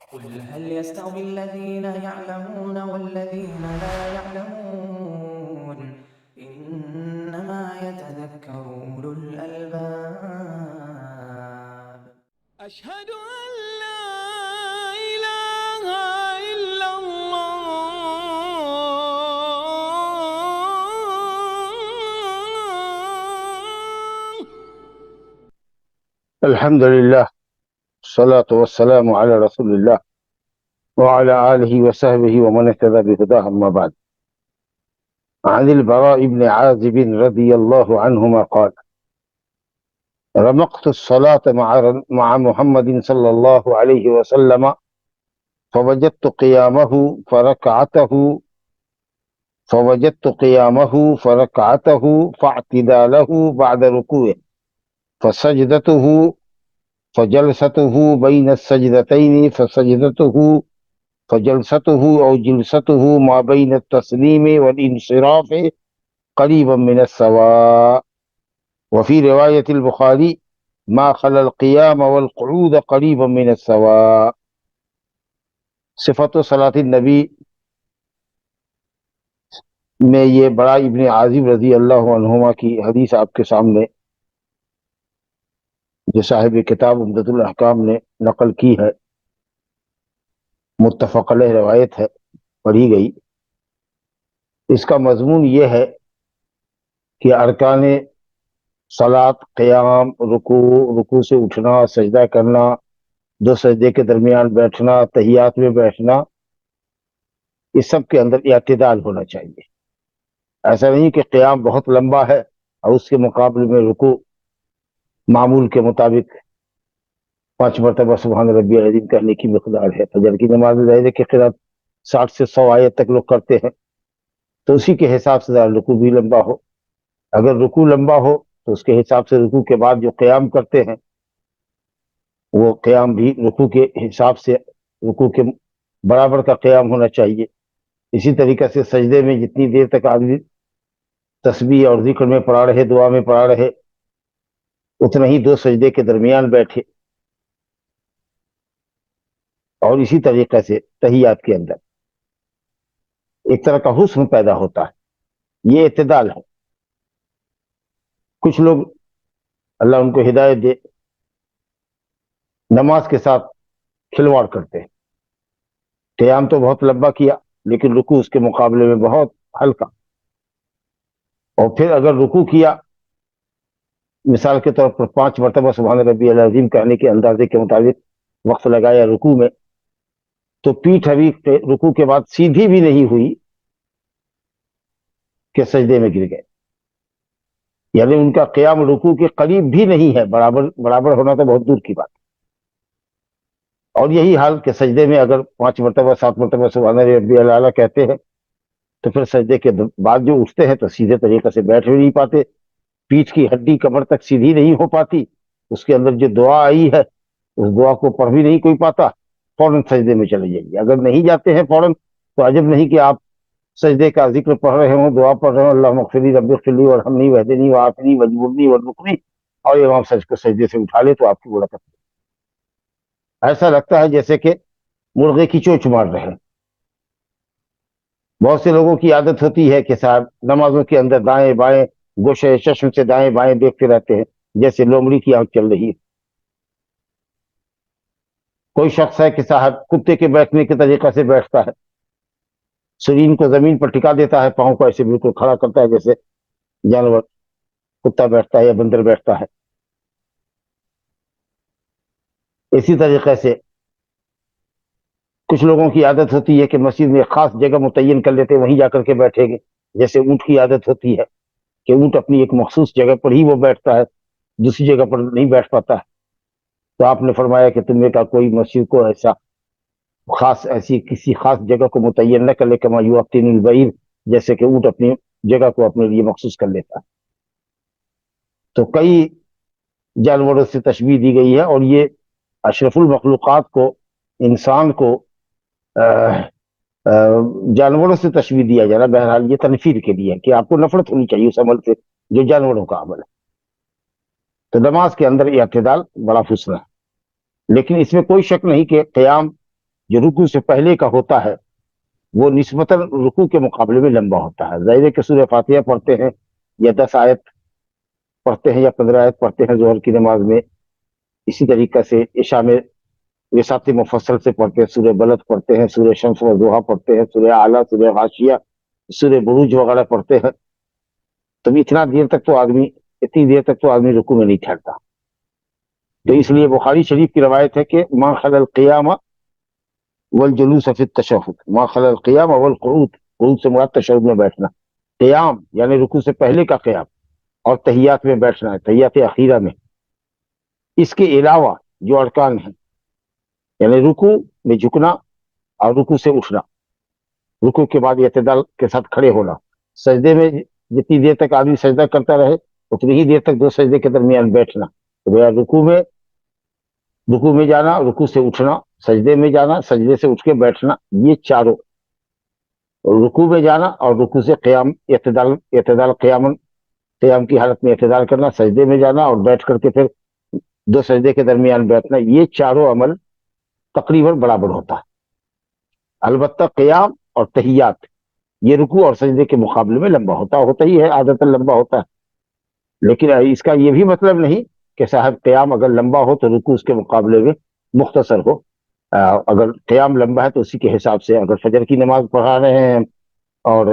قل هل يستوي الذين يعلمون والذين لا يعلمون إنما يتذكر أولو الألباب. أشهد أن لا إله إلا الله. الحمد لله الصلاة والسلام على رسول الله وعلى آله وصحبه ومن اهتدى بهداه أما بعد. عن البراء بن عازب رضي الله عنهما قال: رمقت الصلاة مع محمد صلى الله عليه وسلم فوجدت قيامه فاعتداله بعد ركوعه فجلسته بين السجدتين فجلسته أو جلسته ما بين التسليم والانصراف قريبا من السواء. وفي رواية البخاري ما خلا القيام والقعود قريبا من السواء. صفت صلاة النبی میں یہ بڑا ابن عازب رضی اللہ عنہما کی حدیث آپ کے سامنے جو صاحب کتاب عمدۃ الاحکام نے نقل کی ہے، متفق علیہ روایت ہے، پڑھی گئی۔ اس کا مضمون یہ ہے کہ ارکان صلاۃ، قیام، رکوع سے اٹھنا، سجدہ کرنا، دو سجدے کے درمیان بیٹھنا، تحیات میں بیٹھنا، اس سب کے اندر اعتدال ہونا چاہیے۔ ایسا نہیں کہ قیام بہت لمبا ہے اور اس کے مقابلے میں رکوع معمول کے مطابق 5 مرتبہ سبحان ربی العظیم کرنے کی مقدار ہے۔ فجر کی نماز میں ظاہر ہے کہ قرات 60 سے 100 آیت تک لوگ کرتے ہیں، تو اسی کے حساب سے رکوع بھی لمبا ہو۔ اگر رکوع لمبا ہو تو اس کے حساب سے رکوع کے بعد جو قیام کرتے ہیں وہ قیام بھی رکوع کے حساب سے رکوع کے برابر کا قیام ہونا چاہیے۔ اسی طریقے سے سجدے میں جتنی دیر تک آدمی تسبیح اور ذکر میں پڑا رہے، دعا میں پڑا رہے، اتنا ہی دو سجدے کے درمیان بیٹھے۔ اور اسی طریقے سے تحیات کے اندر ایک طرح کا حسن پیدا ہوتا ہے، یہ اعتدال ہے۔ کچھ لوگ اللہ ان کو ہدایت دے نماز کے ساتھ کھلواڑ کرتے ہیں، قیام تو بہت لمبا کیا لیکن رکوع اس کے مقابلے میں بہت ہلکا، اور پھر اگر رکوع کیا مثال کے طور پر 5 مرتبہ سبحان ربی العظیم کہنے کے اندازے کے مطابق وقت لگایا رکوع میں، تو پیٹھ ابھی رکوع کے بعد سیدھی بھی نہیں ہوئی کہ سجدے میں گر گئے، یعنی ان کا قیام رکوع کے قریب بھی نہیں ہے، برابر ہونا تو بہت دور کی بات۔ اور یہی حال کہ سجدے میں اگر 5 مرتبہ 7 مرتبہ سبحان ربی الاعلیٰ کہتے ہیں تو پھر سجدے کے بعد جو اٹھتے ہیں تو سیدھے طریقے سے بیٹھ بھی نہیں پاتے، پیٹھ کی ہڈی کمر تک سیدھی نہیں ہو پاتی، اس کے اندر جو دعا آئی ہے اس دعا کو پڑھ بھی نہیں کوئی پاتا، فوراً سجدے میں چلے جائیے۔ اگر نہیں جاتے ہیں فوراً تو عجب نہیں کہ آپ سجدے کا ذکر پڑھ رہے ہوں، دعا پڑھ رہے ہوں، اللہم اغفر لی رب اغفر لی وارحمنی واہدنی وعافنی واجبرنی وارزقنی، اور امام سجدے کو سجدے سے اٹھا لے تو آپ کی برکت۔ ایسا لگتا ہے جیسے کہ مرغے کی چونچ مار رہے ہیں۔ بہت سے لوگوں کی عادت ہوتی ہے کہ صاحب نمازوں کے اندر دائیں بائیں گوشے چشم سے دائیں بائیں دیکھتے رہتے ہیں جیسے لومڑی کی آنکھ چل رہی ہے۔ کوئی شخص ہے کہ صاحب کتے کے بیٹھنے کے طریقے سے بیٹھتا ہے، سرین کو زمین پر ٹکا دیتا ہے، پاؤں کو ایسے بالکل کھڑا کرتا ہے جیسے جانور کتا بیٹھتا ہے یا بندر بیٹھتا ہے۔ اسی طریقے سے کچھ لوگوں کی عادت ہوتی ہے کہ مسجد میں خاص جگہ متعین کر لیتے، وہیں جا کر کے بیٹھیں گے، جیسے اونٹ کی عادت ہوتی ہے کہ اونٹ اپنی ایک مخصوص جگہ پر ہی وہ بیٹھتا ہے، دوسری جگہ پر نہیں بیٹھ پاتا ہے۔ تو آپ نے فرمایا کہ تم نے کا کوئی مسجد کو ایسی کسی خاص جگہ کو متعین نہ کر لے، کما یوقتین البعیر، جیسے کہ اونٹ اپنی جگہ کو اپنے لیے مخصوص کر لیتا ہے۔ تو کئی جانوروں سے تشبیہ دی گئی ہے، اور یہ اشرف المخلوقات کو، انسان کو جانوروں سے تشبیہ دیا جا رہا، بہرحال یہ تنفیر کے لیے ہے کہ آپ کو نفرت ہونی چاہیے اس عمل سے جو جانوروں کا عمل ہے۔ تو نماز کے اندر اعتدال بڑا حسن ہے، لیکن اس میں کوئی شک نہیں کہ قیام جو رکوع سے پہلے کا ہوتا ہے وہ نسبتاً رکوع کے مقابلے میں لمبا ہوتا ہے. ظاہر ہے کہ سورہ فاتحہ پڑھتے ہیں یا 10 آیت پڑھتے ہیں یا 15 آیت پڑھتے ہیں ظہر کی نماز میں. اسی طریقے سے عشاء میں وسعت مفصل سے پڑھتے ہیں, سورہ بلد پڑھتے ہیں, سورہ شمس و ضحیٰ پڑھتے ہیں, سورہ اعلیٰ, سورہ غاشیہ, سورہ بروج وغیرہ پڑھتے ہیں. تو اتنی دیر تک تو آدمی رکوع میں نہیں ٹھہرتا. تو اس لیے بخاری شریف کی روایت ہے کہ ما خلا القیام والجلوس فی التشہد, ما خلا القیام والقعود, قعود سے مراد تشہد میں بیٹھنا, قیام یعنی رکوع سے پہلے کا قیام, اور تحیات میں بیٹھنا ہے, تحیات اخیرہ میں. اس کے علاوہ جو ارکان ہیں یعنی رکوع میں جھکنا اور رکوع سے اٹھنا, رکوع کے بعد اعتدال کے ساتھ کھڑے ہونا, سجدے میں جتنی دیر تک آدمی سجدہ کرتا رہے اتنی ہی دیر تک 2 سجدے کے درمیان بیٹھنا. تو رکوع میں جانا, رکوع سے اٹھنا, سجدے میں جانا, سجدے سے اٹھ کے بیٹھنا, یہ چاروں, رکوع میں جانا اور رکوع سے قیام, اعتدال قیام کی حالت میں اعتدال کرنا, سجدے میں جانا اور بیٹھ کر کے پھر 2 سجدے کے درمیان بیٹھنا, یہ چاروں عمل تقریباً برابر ہوتا ہے. البتہ قیام اور تحیات یہ رکوع اور سجدے کے مقابلے میں لمبا ہوتا ہی ہے, عادتاً لمبا ہوتا ہے. لیکن اس کا یہ بھی مطلب نہیں کہ صاحب قیام اگر لمبا ہو تو رکوع اس کے مقابلے میں مختصر ہو. اگر قیام لمبا ہے تو اسی کے حساب سے, اگر فجر کی نماز پڑھا رہے ہیں اور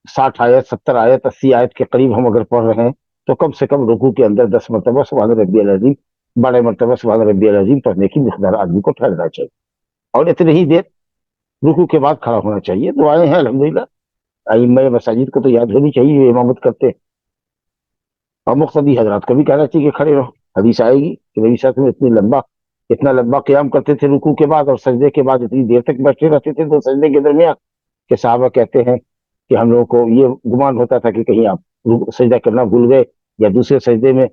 60 آیت 70 آیت 80 آیت کے قریب ہم اگر پڑھ رہے ہیں تو کم سے کم رکوع کے اندر 10 مرتبہ سبحان ربی العظیم, 12 مرتبہ سبحان ربی العظیم پڑھنے کی مقدار آدمی کو ٹھہرنا چاہیے, اور اتنی ہی دیر رکوع کے بعد کھڑا ہونا چاہیے. دعائیں ہیں الحمدللہ, ائمہ مساجد کو تو یاد ہونی چاہیے جو امامت کرتے ہیں, اور مقتدی حضرات کو بھی کہنا چاہیے کہ کھڑے رہو. حدیث آئے گی کہ نبی صلی اللہ علیہ وسلم اتنا لمبا قیام کرتے تھے رکوع کے بعد, اور سجدے کے بعد اتنی دیر تک بیٹھے رہتے تھے 2 سجدے کے درمیان, کہ صحابہ کہتے ہیں کہ ہم لوگوں کو یہ گمان ہوتا تھا کہ کہیں آپ سجدہ کرنا بھول گئے یا دوسرے سجدے میں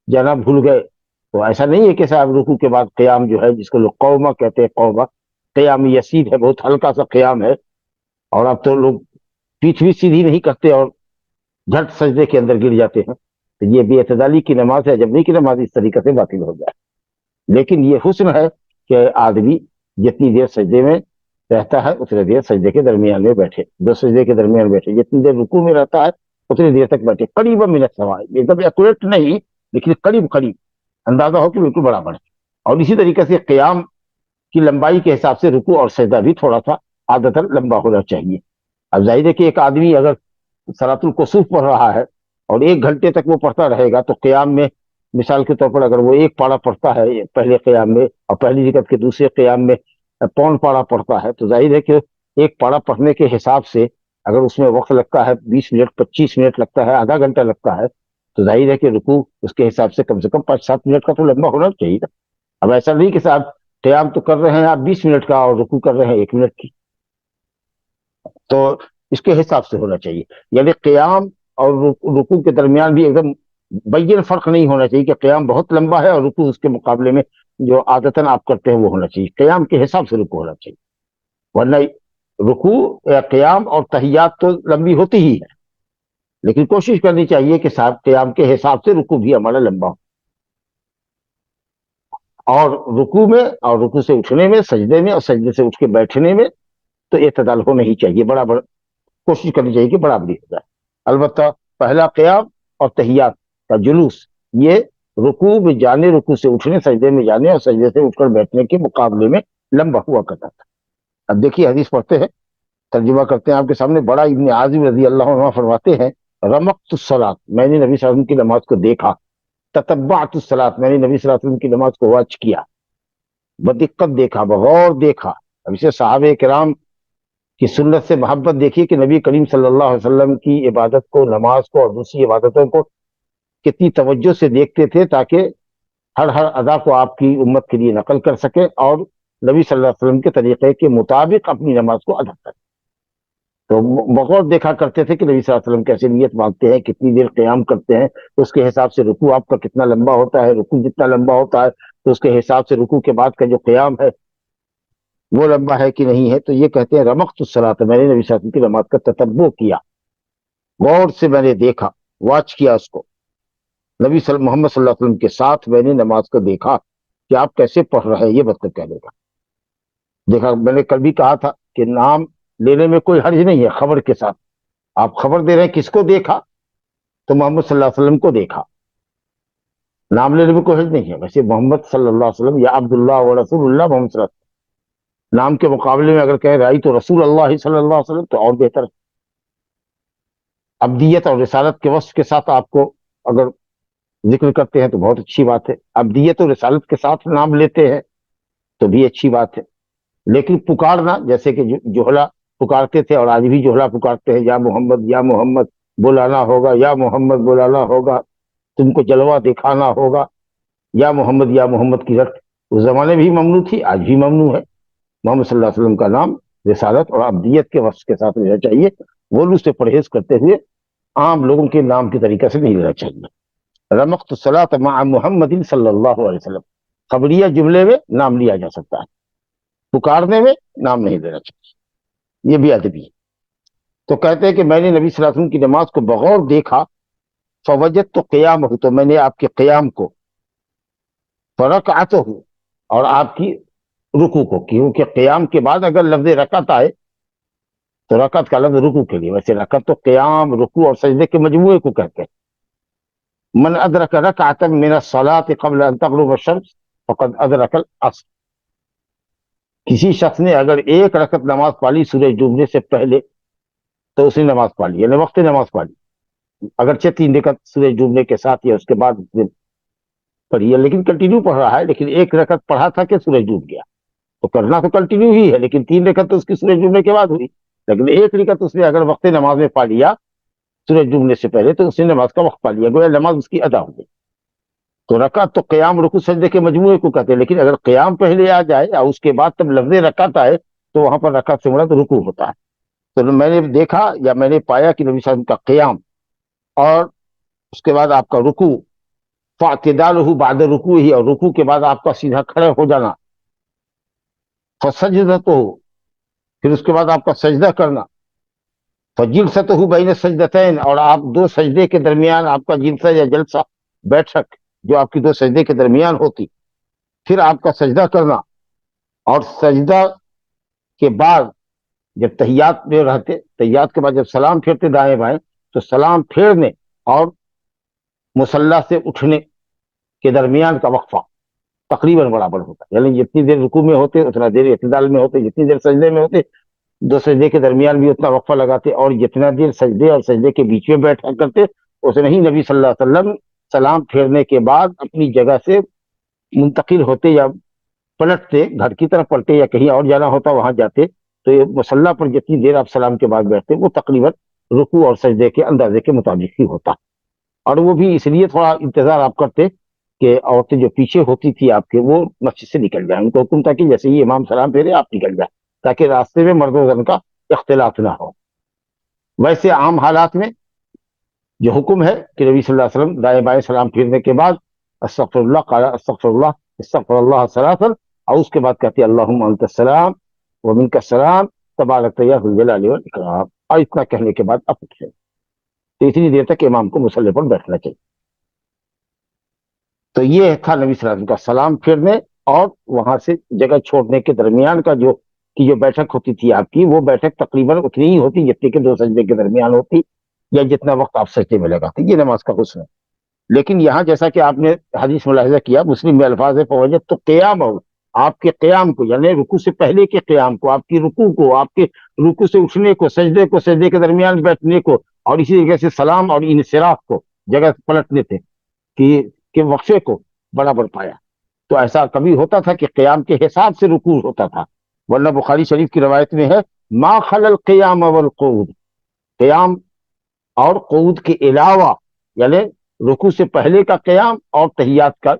جانا بھول گئے. تو ایسا نہیں ہے کہ صاحب رکوع کے بعد قیام جو ہے, جس کو لوگ قومہ کہتے ہیں, قومہ قیام یسیر ہے, بہت ہلکا سا قیام ہے, اور اب تو لوگ پیٹھ بھی سیدھی نہیں کرتے اور جھٹ سجدے کے اندر گر جاتے ہیں. تو یہ بے اعتدالی کی نماز ہے, جبری کی نماز اس طریقے سے باطل ہو جائے. لیکن یہ حسن ہے کہ آدمی جتنی دیر سجدے میں رہتا ہے اتنی دیر سجدے کے درمیان میں بیٹھے, 2 سجدے کے درمیان بیٹھے, جتنی دیر رکوع میں رہتا ہے اتنی دیر تک بیٹھے, قریب من السواء, ایک دم ایکوریٹ نہیں لیکن قریب اندازہ ہو کہ بالکل برابر ہے. اور اسی طریقے سے قیام کی لمبائی کے حساب سے رکوع اور سجدہ بھی تھوڑا سا عادتاً لمبا ہونا چاہیے. اب ظاہر ہے کہ ایک آدمی اگر صلاۃ الکسوف پڑھ رہا ہے اور 1 گھنٹے تک وہ پڑھتا رہے گا, تو قیام میں مثال کے طور پر اگر وہ 1 پارہ پڑھتا ہے پہلے قیام میں اور پہلی رکعت کے دوسرے قیام میں 1 پارہ پڑھتا ہے, تو ظاہر ہے کہ 1 پارہ پڑھنے کے حساب سے اگر اس میں وقت لگتا ہے 20 منٹ 25 منٹ لگتا ہے, آدھا گھنٹہ لگتا ہے, تو ظاہر ہے کہ رکوع اس کے حساب سے کم 5-7 منٹ کا تو لمبا ہونا چاہیے. اب ایسا نہیں کہ صاحب قیام تو کر رہے ہیں آپ 20 منٹ کا اور رکوع کر رہے ہیں 1 منٹ کی, تو اس کے حساب سے ہونا چاہیے. یعنی قیام اور رکوع کے درمیان بھی ایک دم بین فرق نہیں ہونا چاہیے کہ قیام بہت لمبا ہے اور رکوع اس کے مقابلے میں جو عادتاً آپ کرتے ہیں وہ ہونا چاہیے. قیام کے حساب سے رکوع ہونا چاہیے, ورنہ رکوع یا قیام اور تحیات تو لمبی ہوتی ہی ہے, لیکن کوشش کرنی چاہیے کہ صاحب قیام کے حساب سے رکوع بھی ہمارا لمبا ہو, اور رکوع میں اور رکوع سے اٹھنے میں, سجدے میں اور سجدے سے اٹھ کے بیٹھنے میں تو اعتدال ہونا ہی چاہیے, برابر کوشش کرنی چاہیے کہ برابری ہو جائے. البتہ پہلا قیام اور تحیات کا جلوس یہ رکوع میں جانے, رکوع سے اٹھنے, سجدے میں جانے اور سجدے سے اٹھ کر بیٹھنے کے مقابلے میں لمبا ہوا کرتا تھا. اب دیکھیے حدیث پڑھتے ہیں, ترجمہ کرتے ہیں آپ کے سامنے. بڑا ابن عازم رضی اللہ عنہ فرماتے ہیں, رمقت الصلاۃ, میں نے نبی صلی اللہ علیہ وسلم کی نماز کو دیکھا, تتبعت الصلاۃ, میں نے نبی صلی اللہ علیہ وسلم کی نماز کو واچ کیا, بدقت دیکھا, بغور دیکھا. اب اسے صحابہ کرام کی سنت سے محبت دیکھیے کہ نبی کریم صلی اللہ علیہ وسلم کی عبادت کو, نماز کو اور دوسری عبادتوں کو کتنی توجہ سے دیکھتے تھے, تاکہ ہر ادا کو آپ کی امت کے لیے نقل کر سکے اور نبی صلی اللہ علیہ وسلم کے طریقے کے مطابق اپنی نماز کو ادا کریں. تو بغور دیکھا کرتے تھے کہ نبی صلی اللہ علیہ وسلم کیسے نیت مانگتے ہیں, کتنی دیر قیام کرتے ہیں, اس کے حساب سے رکوع آپ کا کتنا لمبا ہوتا ہے, رکوع جتنا لمبا ہوتا ہے تو اس کے حساب سے رکوع کے بعد کا جو قیام ہے وہ لمبا ہے کہ نہیں ہے. تو یہ کہتے ہیں رمقت الصلاۃ, میں نے نبی صلی اللہ علیہ وسلم کی نماز کا تتبع کیا, غور سے میں نے دیکھا, واچ کیا اس کو. نبی محمد صلی اللہ علیہ وسلم کے ساتھ میں نے نماز کو دیکھا کہ آپ کیسے پڑھ رہے ہیں, یہ مطلب کہنے کا. دیکھا میں نے کل بھی کہا تھا کہ نام لینے میں کوئی حرج نہیں ہے خبر کے ساتھ. آپ خبر دے رہے ہیں کس کو دیکھا؟ تو محمد صلی اللہ علیہ وسلم کو دیکھا. نام لینے میں کوئی حرج نہیں ہے. ویسے محمد صلی اللہ علیہ وسلم یا عبداللہ و رسول اللہ محمد صلی اللہ علیہ وسلم نام کے مقابلے میں اگر کہہ رہی تو رسول اللہ صلی اللہ علیہ وسلم تو اور بہتر ہے. ابدیت اور رسالت کے وصف کے ساتھ آپ کو اگر ذکر کرتے ہیں تو بہت اچھی بات ہے. ابدیت اور رسالت کے ساتھ نام لیتے ہیں تو بھی اچھی بات ہے. لیکن پکارنا جیسے کہ جوہلا پکارتے تھے اور آج بھی جوہلا پکارتے ہیں، یا محمد بلانا ہوگا، یا محمد بلانا ہوگا، تم کو جلوہ دکھانا ہوگا، یا محمد کی رٹ اس زمانے بھی ممنوع تھی، آج بھی ممنوع ہے. محمد صلی اللہ علیہ وسلم کا نام رسالت اور ابدیت کے وصف کے ساتھ لینا چاہیے. غلو سے پرہیز کرتے ہوئے عام لوگوں کے نام کے طریقے سے نہیں لینا چاہیے. رمقت الصلاۃ مع محمد صلی اللہ علیہ وسلم خبریہ جملے میں نام لیا جا سکتا ہے، پکارنے میں نام نہیں لینا چاہیے، یہ بھی ادبی ہے. تو کہتے ہیں کہ میں نے نبی صلی اللہ علیہ وسلم کی نماز کو بغور دیکھا، فوجدت قیامہ تو میں نے آپ کے قیام کو، فرکعتہ اور آپ کی رکوع کو، کیونکہ قیام کے بعد اگر لفظ رکعت آئے تو رکعت کا لفظ رکوع کے لیے، ویسے رکعت تو قیام، رکوع اور سجدے کے مجموعے کو کہتے ہیں. من ادرک رکعتا من الصلاۃ قبل ان تغرب الشمس فقد ادرک العصر. کسی شخص نے اگر ایک رکعت نماز پالی سورج ڈوبنے سے پہلے تو اس نے نماز پالی، یعنی وقت نماز پالی. اگرچہ 3 رکعت سورج ڈوبنے کے ساتھ یا اس کے بعد پڑھی ہے، لیکن کنٹینیو پڑھ رہا ہے. لیکن ایک رکعت پڑھا تھا کہ سورج ڈوب گیا، تو کرنا تو کنٹینیو ہی ہے، لیکن 3 رکعت تو اس کی سورج ڈوبنے کے بعد ہوئی. لیکن ایک رکعت اس نے اگر وقت نماز میں پا لیا سورج ڈوبنے سے پہلے تو اس نے نماز کا وقت پا لیا، گویا نماز اس کی ادا ہو گئی. تو رکعت تو قیام، رکوع، سجدے کے مجموعے کو کہتے ہیں. لیکن اگر قیام پہلے آ جائے اور اس کے بعد تب لفظ رکعت آئے تو وہاں پر رکعت سے مراد رکوع ہوتا ہے. تو میں نے دیکھا یا میں نے پایا کہ نبی صلی اللہ علیہ وسلم کا قیام اور اس کے بعد آپ کا رکوع، فاعتدالہ بعد رکوع ہی، اور رکوع کے بعد آپ کا سیدھا کھڑے ہو جانا، فسجدتہ پھر اس کے بعد آپ کا سجدہ کرنا، فجلسۃ بین السجدتین اور آپ 2 سجدے کے درمیان آپ کا جلسہ یا جلسہ بیٹھک جو آپ کی 2 سجدے کے درمیان ہوتی، پھر آپ کا سجدہ کرنا، اور سجدہ کے بعد جب تحیات میں رہتے، تحیات کے بعد جب سلام پھیرتے دائیں بائیں تو سلام پھیرنے اور مصلی سے اٹھنے کے درمیان کا وقفہ تقریباً برابر ہوتا ہے. یعنی جتنی دیر رکوع میں ہوتے اتنا دیر اعتدال میں ہوتے، جتنی دیر سجدے میں ہوتے 2 سجدے کے درمیان بھی اتنا وقفہ لگاتے، اور جتنا دیر سجدے اور سجدے کے بیچ میں بیٹھا کرتے اتنے ہی نبی صلی اللہ علیہ وسلم سلام پھیرنے کے بعد اپنی جگہ سے منتقل ہوتے یا پلٹتے، گھر کی طرف پلٹے یا کہیں اور جانا ہوتا وہاں جاتے. تو یہ مصلی پر جتنی دیر آپ سلام کے بعد بیٹھتے وہ تقریباً رکوع اور سجدے کے اندازے کے مطابق ہی ہوتا. اور وہ بھی اس لیے تھوڑا انتظار آپ کرتے کہ عورتیں جو پیچھے ہوتی تھی آپ کے وہ مسجد سے نکل جائیں. ان کو حکم تھا کہ جیسے ہی امام سلام پھیرے آپ نکل جائیں تاکہ راستے میں مرد و زن کا اختلاف نہ ہو. ویسے عام حالات میں جو حکم ہے کہ نبی صلی اللہ علیہ وسلم دائیں بائیں سلام پھیرنے کے بعد استغفر اللہ، قال استغفر اللہ ثلاثا، اور اس کے بعد کہتے ہیں اللہم انت السلام ومنک السلام تبارک یا ذو الجلال والاکرام، اور اتنا کہنے کے بعد اب اٹھے. تو اتنی دیر تک امام کو مصلی پر بیٹھنا چاہیے. تو یہ تھا نبی صلی اللہ علیہ وسلم کا سلام پھیرنے اور وہاں سے جگہ چھوڑنے کے درمیان کا جو بیٹھک ہوتی تھی آپ کی، وہ بیٹھک تقریباً اتنی ہی ہوتی جتنی کہ 2 سجدے کے درمیان ہوتی یا جتنا وقت آپ سجدے میں لگاتے. یہ نماز کا حسن ہے. لیکن یہاں جیسا کہ آپ نے حدیث ملاحظہ کیا، مسلم میں الفاظ ہے فوجدت قیام، آپ کے قیام کو یعنی رکوع سے پہلے کے قیام کو، آپ کی رکوع کو، آپ کے رکوع سے اٹھنے کو، سجدے کے درمیان بیٹھنے کو، اور اسی طریقے سے سلام اور انصراف کو، جگہ پلٹنے تھے کہ وقفے کو برابر پایا. تو ایسا کبھی ہوتا تھا کہ قیام کے حساب سے رکوع ہوتا تھا، ورنہ بخاری شریف کی روایت میں ہے ما خل القیام والقعود، قیام اور قعود کے علاوہ یعنی رکوع سے پہلے کا قیام اور تحیات کا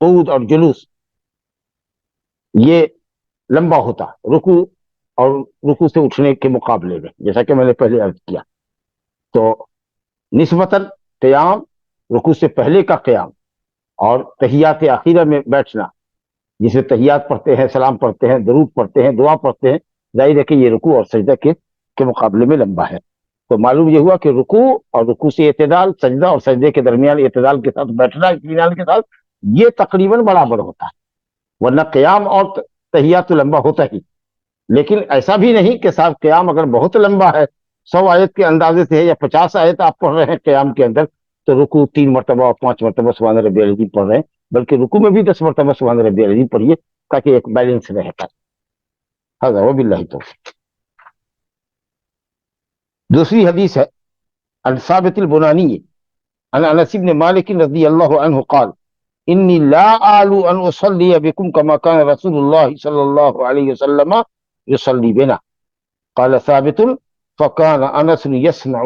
قعود اور جلوس یہ لمبا ہوتا رکوع اور رکوع سے اٹھنے کے مقابلے میں، جیسا کہ میں نے پہلے عرض کیا. تو نسبتاً قیام، رکوع سے پہلے کا قیام اور تحیات اخیرہ میں بیٹھنا، جسے تحیات پڑھتے ہیں، سلام پڑھتے ہیں، درود پڑھتے ہیں، دعا پڑھتے ہیں، ظاہر ہے کہ یہ رکوع اور سجدہ کے مقابلے میں لمبا ہے. تو معلوم یہ ہوا کہ رکوع اور رکوع سے اعتدال، سجدہ اور سجدے کے درمیان اعتدال کے ساتھ بیٹھنا، اطمینان کے ساتھ، یہ تقریباً برابر ہوتا ہے. ورنہ قیام اور تحیات تو لمبا ہوتا ہی، لیکن ایسا بھی نہیں کہ صاحب قیام اگر بہت لمبا ہے، 100 آیت کے اندازے سے ہے یا 50 آیت آپ پڑھ رہے ہیں قیام کے اندر، تو رکوع 3 مرتبہ اور 5 مرتبہ سبحان ربی العظیم پڑھ رہے ہیں، بلکہ رکوع میں بھی 10 مرتبہ سبحان ربی العظیم پڑھیے تاکہ ایک بیلنس رہتا ہے۔ ہذا وباللہ توفیق۔ دوسری حدیث ہے عن ثابت البنانی عن انس بن مالک رضی اللہ عنہ قال انی لا آلو ان اصلی بكم كما كان رسول اللہ صلی اللہ علیہ وسلم يصلي بنا قال ثابت فكان انس يصنع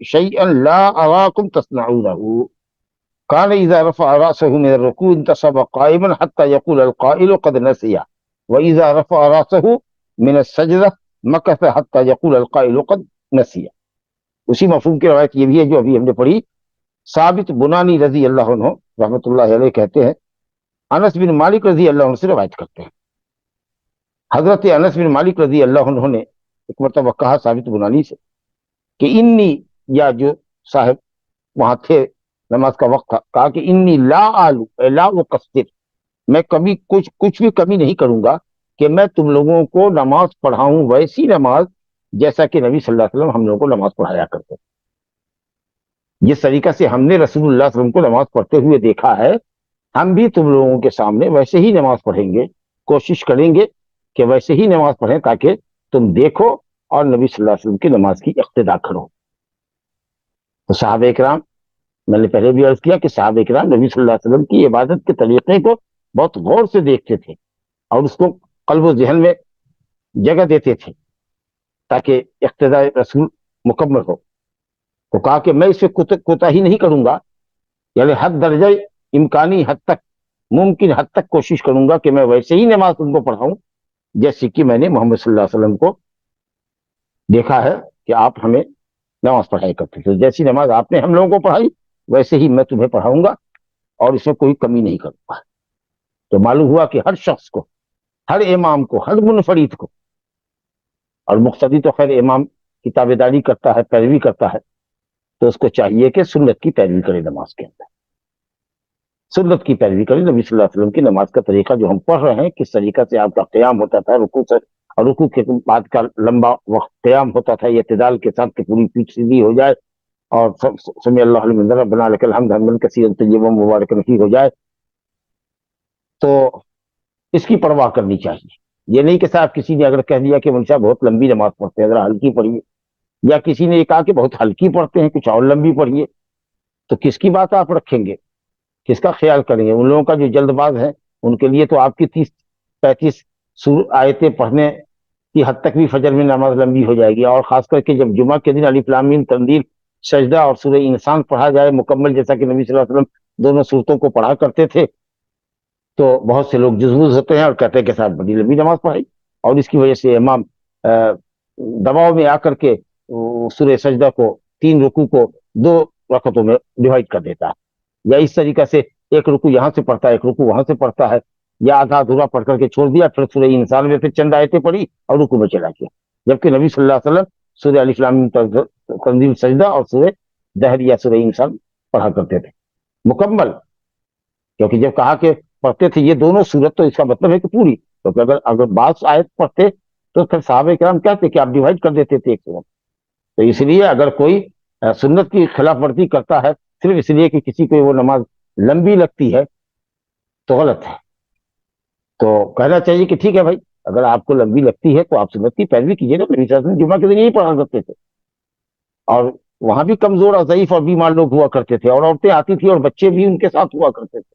شيئا لا اراكم تصنعونه كان اذا رفع راسه من الركوع انتصب قائما حتى يقول القائل قد نسي واذا رفع راسه من السجدة مكث حتى يقول القائل قد نسي۔ اسی مفہوم کی روایت یہ بھی ہے جو ابھی ہم نے پڑھی۔ ثابت بنانی رضی اللہ عنہ رحمۃ اللہ علیہ کہتے ہیں انس بن مالک رضی اللہ عنہ سے روایت کرتے ہیں، حضرت انس بن مالک رضی اللہ عنہ نے ایک مرتبہ کہا ثابت بنانی سے کہ انی، یا جو صاحب وہاں تھے نماز کا وقت تھا، کہا کہ انی لا آلو لا اقصر، میں کبھی کچھ بھی کمی نہیں کروں گا کہ میں تم لوگوں کو نماز پڑھاؤں ویسی نماز جیسا کہ نبی صلی اللہ علیہ وسلم ہم لوگوں کو نماز پڑھایا کرتے، جس طریقہ سے ہم نے رسول اللہ صلی اللہ علیہ وسلم کو نماز پڑھتے ہوئے دیکھا ہے، ہم بھی تم لوگوں کے سامنے ویسے ہی نماز پڑھیں گے، کوشش کریں گے کہ ویسے ہی نماز پڑھیں تاکہ تم دیکھو اور نبی صلی اللہ علیہ وسلم کی نماز کی اقتدا کرو۔ تو صحابہ کرام، میں نے پہلے بھی عرض کیا کہ صحابہ کرام نبی صلی اللہ علیہ وسلم کی عبادت کے طریقے کو بہت غور سے دیکھتے تھے اور اس کو قلب و ذہن میں جگہ دیتے تھے تاکہ اقتداء رسول مکمل ہو۔ تو کہا کہ میں اس سے کوتاہی نہیں کروں گا، یعنی حد درجہ امکانی حد تک، ممکن حد تک کوشش کروں گا کہ میں ویسے ہی نماز ان کو پڑھاؤں جیسے کہ میں نے محمد صلی اللہ علیہ وسلم کو دیکھا ہے کہ آپ ہمیں نماز پڑھائی کرتے تھے، جیسی نماز آپ نے ہم لوگوں کو پڑھائی ویسے ہی میں تمہیں پڑھاؤں گا اور اس میں کوئی کمی نہیں کروں گا۔ تو معلوم ہوا کہ ہر شخص کو، ہر امام کو، ہر منفرد کو، اور مقتدی تو خیر امام کی تابعداری کرتا ہے، پیروی کرتا ہے، تو اس کو چاہیے کہ سنت کی پیروی کرے، نماز کے اندر سنت کی پیروی کرے۔ نبی صلی اللہ علیہ وسلم کی نماز کا طریقہ جو ہم پڑھ رہے ہیں، کس طریقہ سے آپ کا قیام ہوتا تھا رکوع سے، اور رکوع کے بعد کا لمبا وقت قیام ہوتا تھا اعتدال کے ساتھ کہ پوری پیٹھ سیدھی ہو جائے اور سمع اللہ لمن حمدہ ربنا لک الحمد حمدا کثیرا طیبا مبارکا فیہ ہو جائے، تو اس کی پرواہ کرنی چاہیے۔ یہ نہیں کہ صاحب کسی نے اگر کہہ دیا کہ منشا بہت لمبی نماز پڑھتے ہیں ذرا ہلکی پڑھیے، یا کسی نے یہ کہا کہ بہت ہلکی پڑھتے ہیں کچھ اور لمبی پڑھیے، تو کس کی بات آپ رکھیں گے، کس کا خیال کریں گے؟ ان لوگوں کا جو جلد باز ہے ان کے لیے تو آپ کی 30-35 آیتیں پڑھنے کی حد تک بھی فجر میں نماز لمبی ہو جائے گی، اور خاص کر کے جب جمعہ کے دن الف لام میم تنزیل، سجدہ اور سورہ انسان پڑھا جائے مکمل، جیسا کہ نبی صلی اللہ علیہ وسلم دونوں صورتوں کو پڑھا کرتے تھے، تو بہت سے لوگ جزبوز ہوتے ہیں اور کہتے ہیں کہ صاحب بڑی لمبی نماز پڑھائی، اور اس کی وجہ سے امام دباؤ میں آ کر کے سورہ سجدہ کو 3 رکوع کو 2 رکعتوں میں ڈیوائڈ کر دیتا ہے، یا اس طریقہ سے ایک رکوع یہاں سے پڑھتا ہے ایک رکوع وہاں سے پڑھتا ہے، یا آدھا ادھورا پڑھ کر کے چھوڑ دیا، پھر سورہ انسان میں پھر چند آیتیں پڑھی اور رکوع میں چلا گیا، جبکہ نبی صلی اللہ علیہ وسلم سورہ الف لام تنزیل، سجدہ اور سورہ دہر یا سورہ انسان پڑھا کرتے تھے مکمل، کیونکہ جب کہا کہ پڑھتے تھے یہ دونوں صورت تو اس کا مطلب ہے کہ پوری، کیونکہ اگر بعض آیت پڑھتے تو پھر صحابہ کرام کہتے کہ آپ ڈیوائڈ کر دیتے تھے ایک صورت۔ تو اس لیے اگر کوئی سنت کی خلاف ورزی کرتا ہے صرف اس لیے کہ کسی کو وہ نماز لمبی لگتی ہے تو غلط ہے۔ تو کہنا چاہیے کہ ٹھیک ہے بھائی، اگر آپ کو لمبی لگتی ہے تو آپ سنت کی پیروی کیجیے نا، نبی صلی اللہ علیہ وسلم جمعہ کے دن یہی پڑھا کرتے تھے، اور وہاں بھی کمزور اور ضعیف اور بیمار لوگ ہوا کرتے تھے، اور عورتیں آتی تھی اور بچے بھی ان کے ساتھ ہوا کرتے تھے،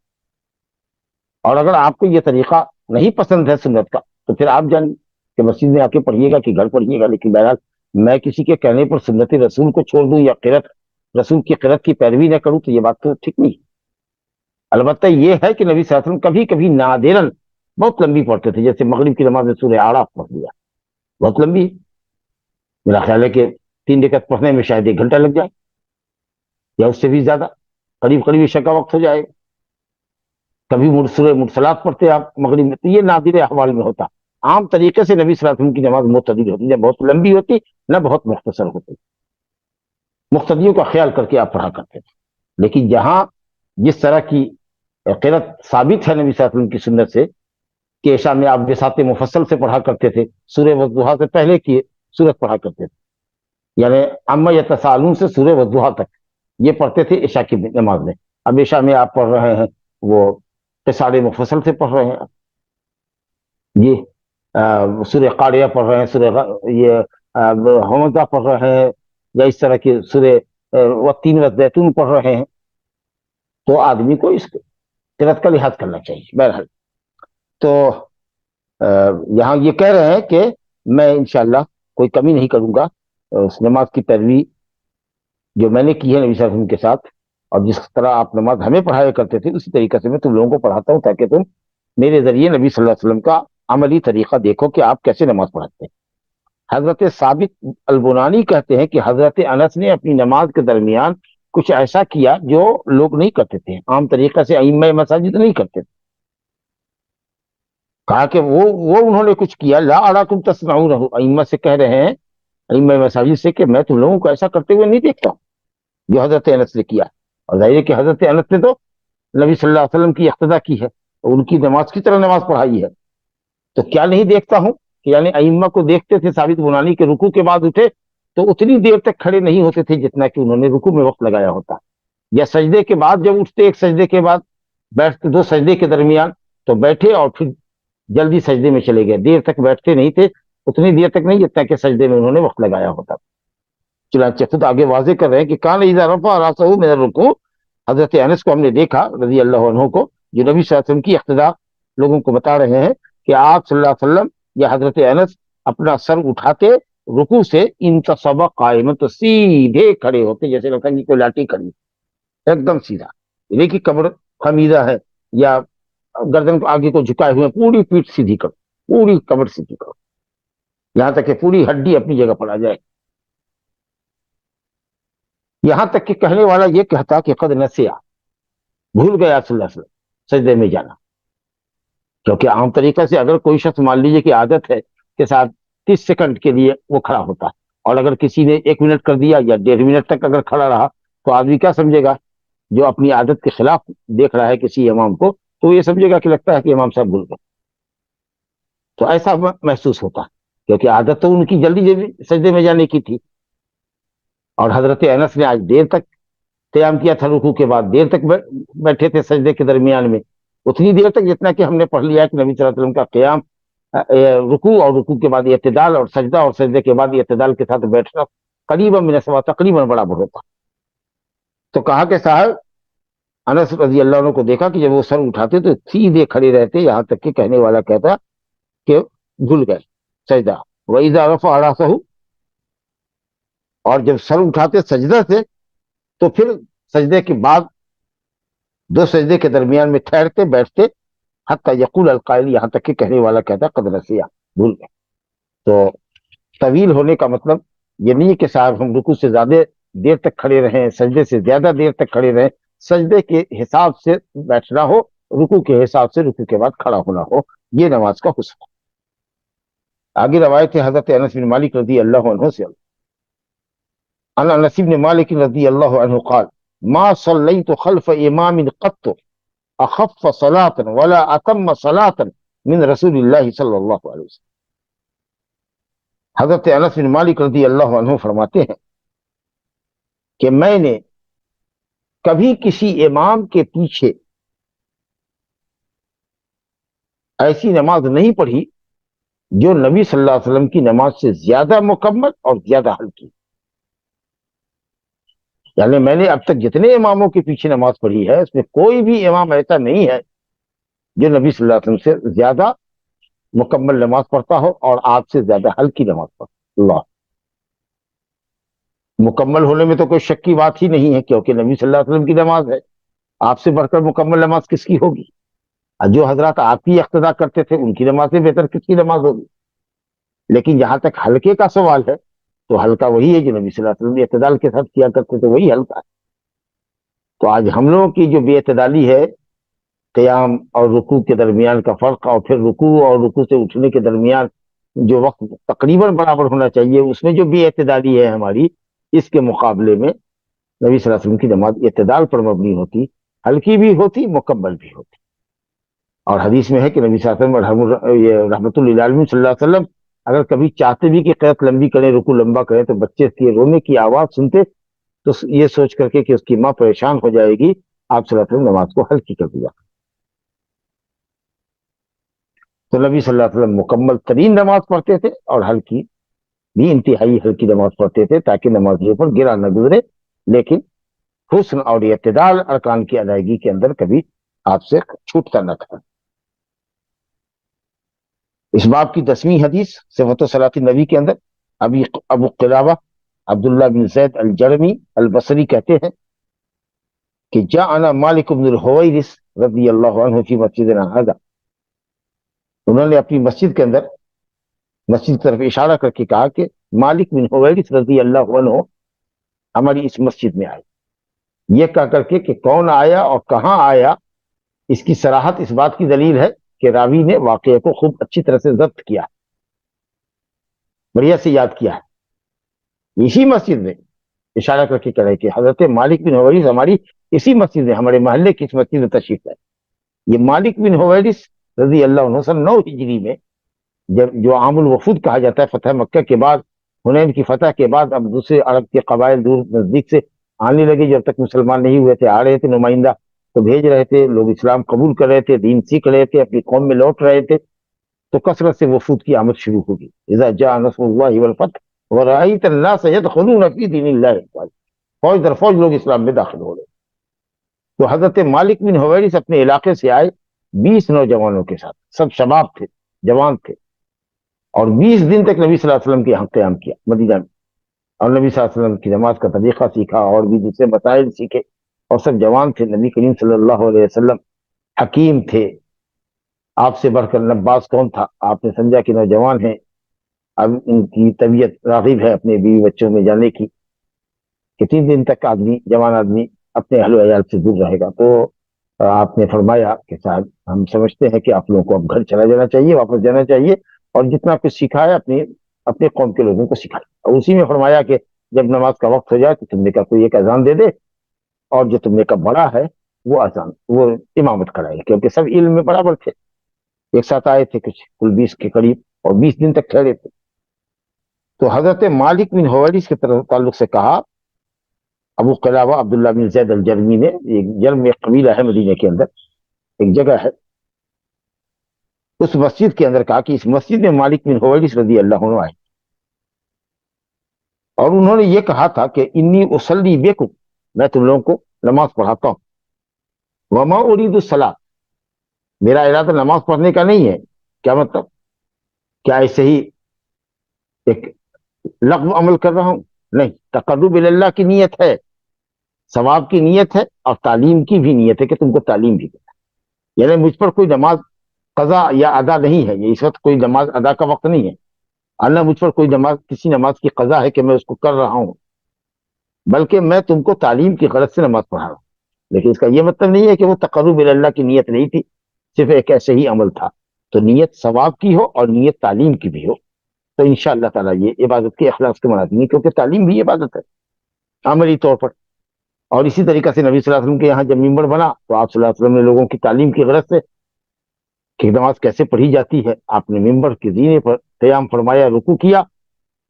اور اگر آپ کو یہ طریقہ نہیں پسند ہے سنت کا تو پھر آپ جان کہ مسجد میں آ کے پڑھیے گا کہ گھر پڑھیے گا، لیکن بہرحال میں کسی کے کہنے پر سنت رسول کو چھوڑ دوں یا قرأت رسول کی قرأت کی پیروی نہ کروں تو یہ بات تو ٹھیک نہیں۔ البتہ یہ ہے کہ نبی صلی اللہ علیہ وسلم کبھی کبھی نادراً بہت لمبی پڑھتے تھے، جیسے مغرب کی نماز میں سورہ اعراف پڑھ لیا، بہت لمبی، میرا خیال ہے کہ 3 رکعت پڑھنے میں شاید 1 گھنٹہ لگ جائے یا اس سے بھی زیادہ، قریب عشاء کا وقت ہو جائے۔ کبھی سورہ مرسلات پڑھتے آپ مغرب میں، تو یہ نادر احوال میں ہوتا، عام طریقے سے نبی صلی اللہ علیہ وسلم کی نماز معتدل ہوتی، نہ بہت لمبی ہوتی نہ بہت مختصر ہوتی، مقتدیوں کا خیال کر کے آپ پڑھا کرتے تھے۔ لیکن جہاں جس طرح کی قرأت ثابت ہے نبی صلی اللہ علیہ وسلم کی سنت سے، کہ عشاء میں آپ بساط مفصل سے پڑھا کرتے تھے، سورہ والضحیٰ سے پہلے کی سورت پڑھا کرتے تھے، یعنی عما یتساءلون سے سورہ والضحیٰ تک یہ پڑھتے تھے عشاء کی نماز میں۔ اب عشاء میں آپ پڑھ رہے ہیں وہ قصار مفصل سے پڑھ رہے ہیں، یہ سورہ قاریہ پڑھ رہے ہیں، یہ حمزہ پڑھ رہے ہیں، یا اس طرح کی سورہ والتین والزیتون پڑھ رہے ہیں، تو آدمی کو اس قرأت کا لحاظ کرنا چاہیے۔ بہرحال تو یہاں یہ کہہ رہے ہیں کہ میں انشاءاللہ کوئی کمی نہیں کروں گا اس نماز کی پیروی جو میں نے کی ہے نبی صلی اللہ علیہ وسلم کے ساتھ، اور جس طرح آپ نماز ہمیں پڑھایا کرتے تھے اسی طریقے سے میں تم لوگوں کو پڑھاتا ہوں، تاکہ تم میرے ذریعے نبی صلی اللہ علیہ وسلم کا عملی طریقہ دیکھو کہ آپ کیسے نماز پڑھاتے ہیں۔ حضرت ثابت البنانی کہتے ہیں کہ حضرت انس نے اپنی نماز کے درمیان کچھ ایسا کیا جو لوگ نہیں کرتے تھے، عام طریقے سے ائمہ مساجد نہیں کرتے تھے۔ کہا کہ وہ انہوں نے کچھ کیا، لا اراکم تسمعونہ، ائمہ سے کہہ رہے ہیں، ائمہ مساجد سے، کہ میں تم لوگوں کو ایسا کرتے ہوئے نہیں دیکھتا ہوں جو حضرت انس نے کیا۔ اور ظاہر ہے کہ حضرت انس نے تو نبی صلی اللہ علیہ وسلم کی اقتدا کی ہے، ان کی نماز کی طرح نماز پڑھائی ہے، تو کیا نہیں دیکھتا ہوں کہ یعنی ائمہ کو دیکھتے تھے ثابت بنانی کے رکوع کے بعد اٹھے تو اتنی دیر تک کھڑے نہیں ہوتے تھے جتنا کہ انہوں نے رکوع میں وقت لگایا ہوتا، یا سجدے کے بعد جب اٹھتے ایک سجدے کے بعد بیٹھتے دو سجدے کے درمیان تو بیٹھے اور پھر جلدی سجدے میں چلے گئے، دیر تک بیٹھتے نہیں تھے، اتنی دیر تک نہیں جتنا کہ سجدے میں انہوں نے وقت لگایا ہوتا۔ چنانچہ خود آگے واضح کر رہے ہیں کہ کان اذا رفع راسہ من الرکوع، حضرت انس کو ہم نے دیکھا رضی اللہ عنہ کو، جو نبی صلی اللہ علیہ وسلم کی اقتدا لوگوں کو بتا رہے ہیں کہ آپ صلی اللہ علیہ وسلم یا حضرت انس اپنا سر اٹھاتے رکوع سے انتصب قائما، تو سیدھے کھڑے ہوتے، جیسے لگتا ہے کہ کوئی لاٹھی کھڑی ایک دم سیدھا، یہ کہ کمر خمیدہ ہے یا گردن کو آگے کو جھکائے ہوئے، پوری پیٹھ سیدھی کرو، پوری کمر سیدھی کرو، یہاں تک کہ پوری ہڈی اپنی جگہ پر آ جائے۔ یہاں تک کہ کہنے والا یہ کہتا کہ قد نسیا، بھول گیا صلی اللہ علیہ وسلم سجدے میں جانا، کیونکہ عام طریقے سے اگر کوئی شخص مان لیجیے کہ عادت ہے کہ ساتھ 30 سیکنڈ کے لیے وہ کھڑا ہوتا ہے، اور اگر کسی نے 1 منٹ کر دیا یا 1.5 منٹ تک اگر کھڑا رہا تو آدمی کیا سمجھے گا، جو اپنی عادت کے خلاف دیکھ رہا ہے کسی امام کو، تو یہ سمجھے گا کہ لگتا ہے کہ امام صاحب بھول گئے، تو ایسا محسوس ہوتا ہے، کیونکہ عادت تو ان کی جلدی جلدی سجدے میں جانے کی تھی۔ اور حضرت انس نے آج دیر تک قیام کیا تھا، رکوع کے بعد دیر تک بیٹھے تھے سجدے کے درمیان میں، اتنی دیر تک جتنا کہ ہم نے پڑھ لیا کہ نبی صلی اللہ علیہ وسلم کا قیام، رکوع اور رکوع کے بعد اعتدال، اور سجدے کے بعد اعتدال کے ساتھ بیٹھنا قریباً من السوا، تقریباً برابر ہوتا۔ تو کہا کہ صاحب انس رضی اللہ عنہ کو دیکھا کہ جب وہ سر اٹھاتے تو سیدھے کھڑے رہتے، یہاں تک کہ کہنے والا کہتا کہ بھول گئے سجدہ۔ وَإِذَا رَفَعَ رَأْسَهُ، اور جب سر اٹھاتے سجدہ سے تو پھر سجدے کے بعد دو سجدے کے درمیان میں ٹھہرتے بیٹھتے، حتی یقول القائل، یہاں تک کہ کہنے والا کہتا قد نسیا، بھول گئے۔ تو طویل ہونے کا مطلب یہ نہیں ہے کہ صاحب ہم رکوع سے زیادہ دیر تک کھڑے رہیں، سجدے سے زیادہ دیر تک کھڑے رہیں، سجدے کے حساب سے بیٹھنا ہو، رکوع کے حساب سے رکوع کے بعد کھڑا ہونا ہو، یہ نماز کا حسن ہے۔ آگے روایت ہے حضرت انس بن مالک رضی اللہ عنہ سے، عن انس بن مالک رضی اللہ عنہ قال ما صلیت خلف امام قط اخف صلاة ولا اتم صلاة من رسول اللہ صلی اللہ علیہ وسلم۔ حضرت انس بن مالک رضی اللہ عنہ فرماتے ہیں کہ میں نے کبھی کسی امام کے پیچھے ایسی نماز نہیں پڑھی جو نبی صلی اللہ علیہ وسلم کی نماز سے زیادہ مکمل اور زیادہ ہلکی، یعنی میں نے اب تک جتنے اماموں کے پیچھے نماز پڑھی ہے اس میں کوئی بھی امام ایسا نہیں ہے جو نبی صلی اللہ علیہ وسلم سے زیادہ مکمل نماز پڑھتا ہو اور آپ سے زیادہ ہلکی نماز پڑھتا۔ اللہ، مکمل ہونے میں تو کوئی شک کی بات ہی نہیں ہے، کیونکہ نبی صلی اللہ علیہ وسلم کی نماز ہے، آپ سے بڑھ کر مکمل نماز کس کی ہوگی؟ جو حضرات آپ کی اقتدا کرتے تھے ان کی نماز سے بہتر کس کی نماز ہوگی؟ لیکن جہاں تک ہلکے کا سوال ہے تو ہلکا وہی ہے جو نبی صلی اللہ علیہ وسلم اعتدال کے ساتھ کیا کرتے تھے، وہی ہلکا ہے۔ تو آج ہم لوگوں کی جو بے اعتدالی ہے، قیام اور رکوع کے درمیان کا فرق، اور پھر رکوع اور رکوع سے اٹھنے کے درمیان جو وقت تقریباً برابر ہونا چاہیے، اس میں جو بے اعتدالی ہے ہماری، اس کے مقابلے میں نبی صلی اللہ علیہ وسلم کی نماز اعتدال پر مبنی ہوتی، ہلکی بھی ہوتی، مکمل بھی ہوتی۔ اور حدیث میں ہے کہ نبی صلی اللہ علیہ وسلم یہ رحمت للعالمین صلی اللہ علیہ وسلم اگر کبھی چاہتے بھی کہ قیام لمبی کریں، رکوع لمبا کریں، تو بچے کے رونے کی آواز سنتے تو یہ سوچ کر کے کہ اس کی ماں پریشان ہو جائے گی، آپ صلی اللہ علیہ وسلم نماز کو ہلکی کر دیا۔ تو نبی صلی اللہ علیہ وسلم مکمل ترین نماز پڑھتے تھے اور ہلکی بھی، انتہائی ہلکی نماز پڑھتے تھے تاکہ نمازیوں پر گرا نہ گزرے، لیکن حسن اور اعتدال ارکان کی ادائیگی کے اندر کبھی آپ سے چھوٹتا نہ تھا۔ اس باب کی 10ویں حدیث صفت صلاۃ النبی کے اندر ابو قلابہ عبداللہ بن زید الجرمی البصری کہتے ہیں کہ جاءنا مالک بن الحویرث رضی اللہ عنہ فی مسجدنا ھذا، انہوں نے اپنی مسجد کے اندر مسجد کی طرف اشارہ کر کے کہا کہ مالک بن حویرث رضی اللہ عنہ ہماری اس مسجد میں آئے۔ یہ کہہ کر کے کہ کون آیا اور کہاں آیا، اس کی صراحت اس بات کی دلیل ہے کہ راوی نے واقعے کو خوب اچھی طرح سے ضبط کیا، بڑھیا سے یاد کیا ہے۔ اسی مسجد میں اشارہ کر کے کہہ رہے کہ حضرت مالک بن حویرث ہماری اسی مسجد میں، ہمارے محلے کی اس مسجد میں تشریف ہے۔ یہ مالک بن حویرث رضی اللہ عنہ سن 9 ہجری میں، جب جو عام الوفود کہا جاتا ہے، فتح مکہ کے بعد، حنین کی فتح کے بعد اب دوسرے عرب کے قبائل دور نزدیک سے آنے لگے، جب تک مسلمان نہیں ہوئے تھے، آ رہے تھے نمائندہ تو بھیج رہے تھے، لوگ اسلام قبول کر رہے تھے، دین سیکھ رہے تھے، اپنی قوم میں لوٹ رہے تھے، تو کثرت سے وفود کی آمد شروع ہوگی۔ اذا جاء نصر اللہ والفتح ورأيت الناس يدخلون في دین اللہ افواجا، فوج در فوج لوگ اسلام میں داخل ہو رہے۔ تو حضرت مالک بن حویرث اپنے علاقے سے آئے 20 نوجوانوں کے ساتھ، سب شباب تھے، جوان تھے، اور 20 دن تک نبی صلی اللہ علیہ وسلم کے یہاں قیام کیا مدینہ میں، اور نبی صلی اللہ علیہ وسلم کی نماز کا طریقہ سیکھا اور بھی دوسرے مسائل سیکھے، اور سب جوان تھے۔ نبی کریم صلی اللہ علیہ وسلم حکیم تھے، آپ سے بڑھ کر نباز کون تھا؟ آپ نے سمجھا کہ نوجوان ہیں، اب ان کی طبیعت راغب ہے اپنے بیوی بچوں میں جانے کی، کتنی دن تک آدمی، جوان آدمی اپنے اہل و عیال سے دور رہے گا؟ تو آپ نے فرمایا کہ صاحب ہم سمجھتے ہیں کہ آپ لوگوں کو اب گھر چلا جانا چاہیے، واپس جانا چاہیے، اور جتنا کچھ سکھایا اپنے قوم کے لوگوں کو سکھایا۔ اور اسی میں فرمایا کہ جب نماز کا وقت ہو جائے تو تم نے کا کوئی ایک اذان دے دے، اور جو تم نے کا بڑا ہے وہ اذان، وہ امامت کرائے، کیونکہ سب علم میں برابر تھے، ایک ساتھ آئے تھے، کچھ کل 20 کے قریب، اور 20 دن تک ٹھہرے تھے۔ تو حضرت مالک بن حویرث کے تعلق سے کہا، ابو قلابہ عبداللہ بن زید الجرمی نے، ایک جرم ایک قبیلہ ہے مدینہ کے اندر، ایک جگہ ہے، اس مسجد کے اندر کہا کہ اس مسجد میں مالک بن حویرث رضی اللہ عنہ آئے، اور انہوں نے یہ کہا تھا کہ انی اصلی بکم، میں تم لوگوں کو نماز پڑھاتا ہوں، وما ارید الصلاۃ، میرا ارادہ نماز پڑھنے کا نہیں ہے۔ کیا مطلب؟ کیا ایسے ہی ایک لغو عمل کر رہا ہوں؟ نہیں، تقرب اللہ کی نیت ہے، ثواب کی نیت ہے، اور تعلیم کی بھی نیت ہے کہ تم کو تعلیم بھی دینا، یعنی مجھ پر کوئی نماز قضا یا ادا نہیں ہے، یہ اس وقت کوئی نماز ادا کا وقت نہیں ہے، اللہ مجھ پر کوئی نماز، کسی نماز کی قضا ہے کہ میں اس کو کر رہا ہوں، بلکہ میں تم کو تعلیم کی غرض سے نماز پڑھا رہا ہوں۔ لیکن اس کا یہ مطلب نہیں ہے کہ وہ تقرب اللہ کی نیت نہیں تھی، صرف ایک ایسے ہی عمل تھا۔ تو نیت ثواب کی ہو اور نیت تعلیم کی بھی ہو تو انشاءاللہ تعالیٰ یہ عبادت کے اخلاص کے مناسب نہیں، کیونکہ تعلیم بھی عبادت ہے عملی طور پر۔ اور اسی طریقہ سے نبی صلی اللہ علیہ وسلم کے یہاں جب ممبر بنا تو آپ صلی اللہ علیہ وسلم نے لوگوں کی تعلیم کی غرض سے کہ نماز کیسے پڑھی جاتی ہے، آپ نے ممبر کے زینے پر قیام فرمایا، رکوع کیا،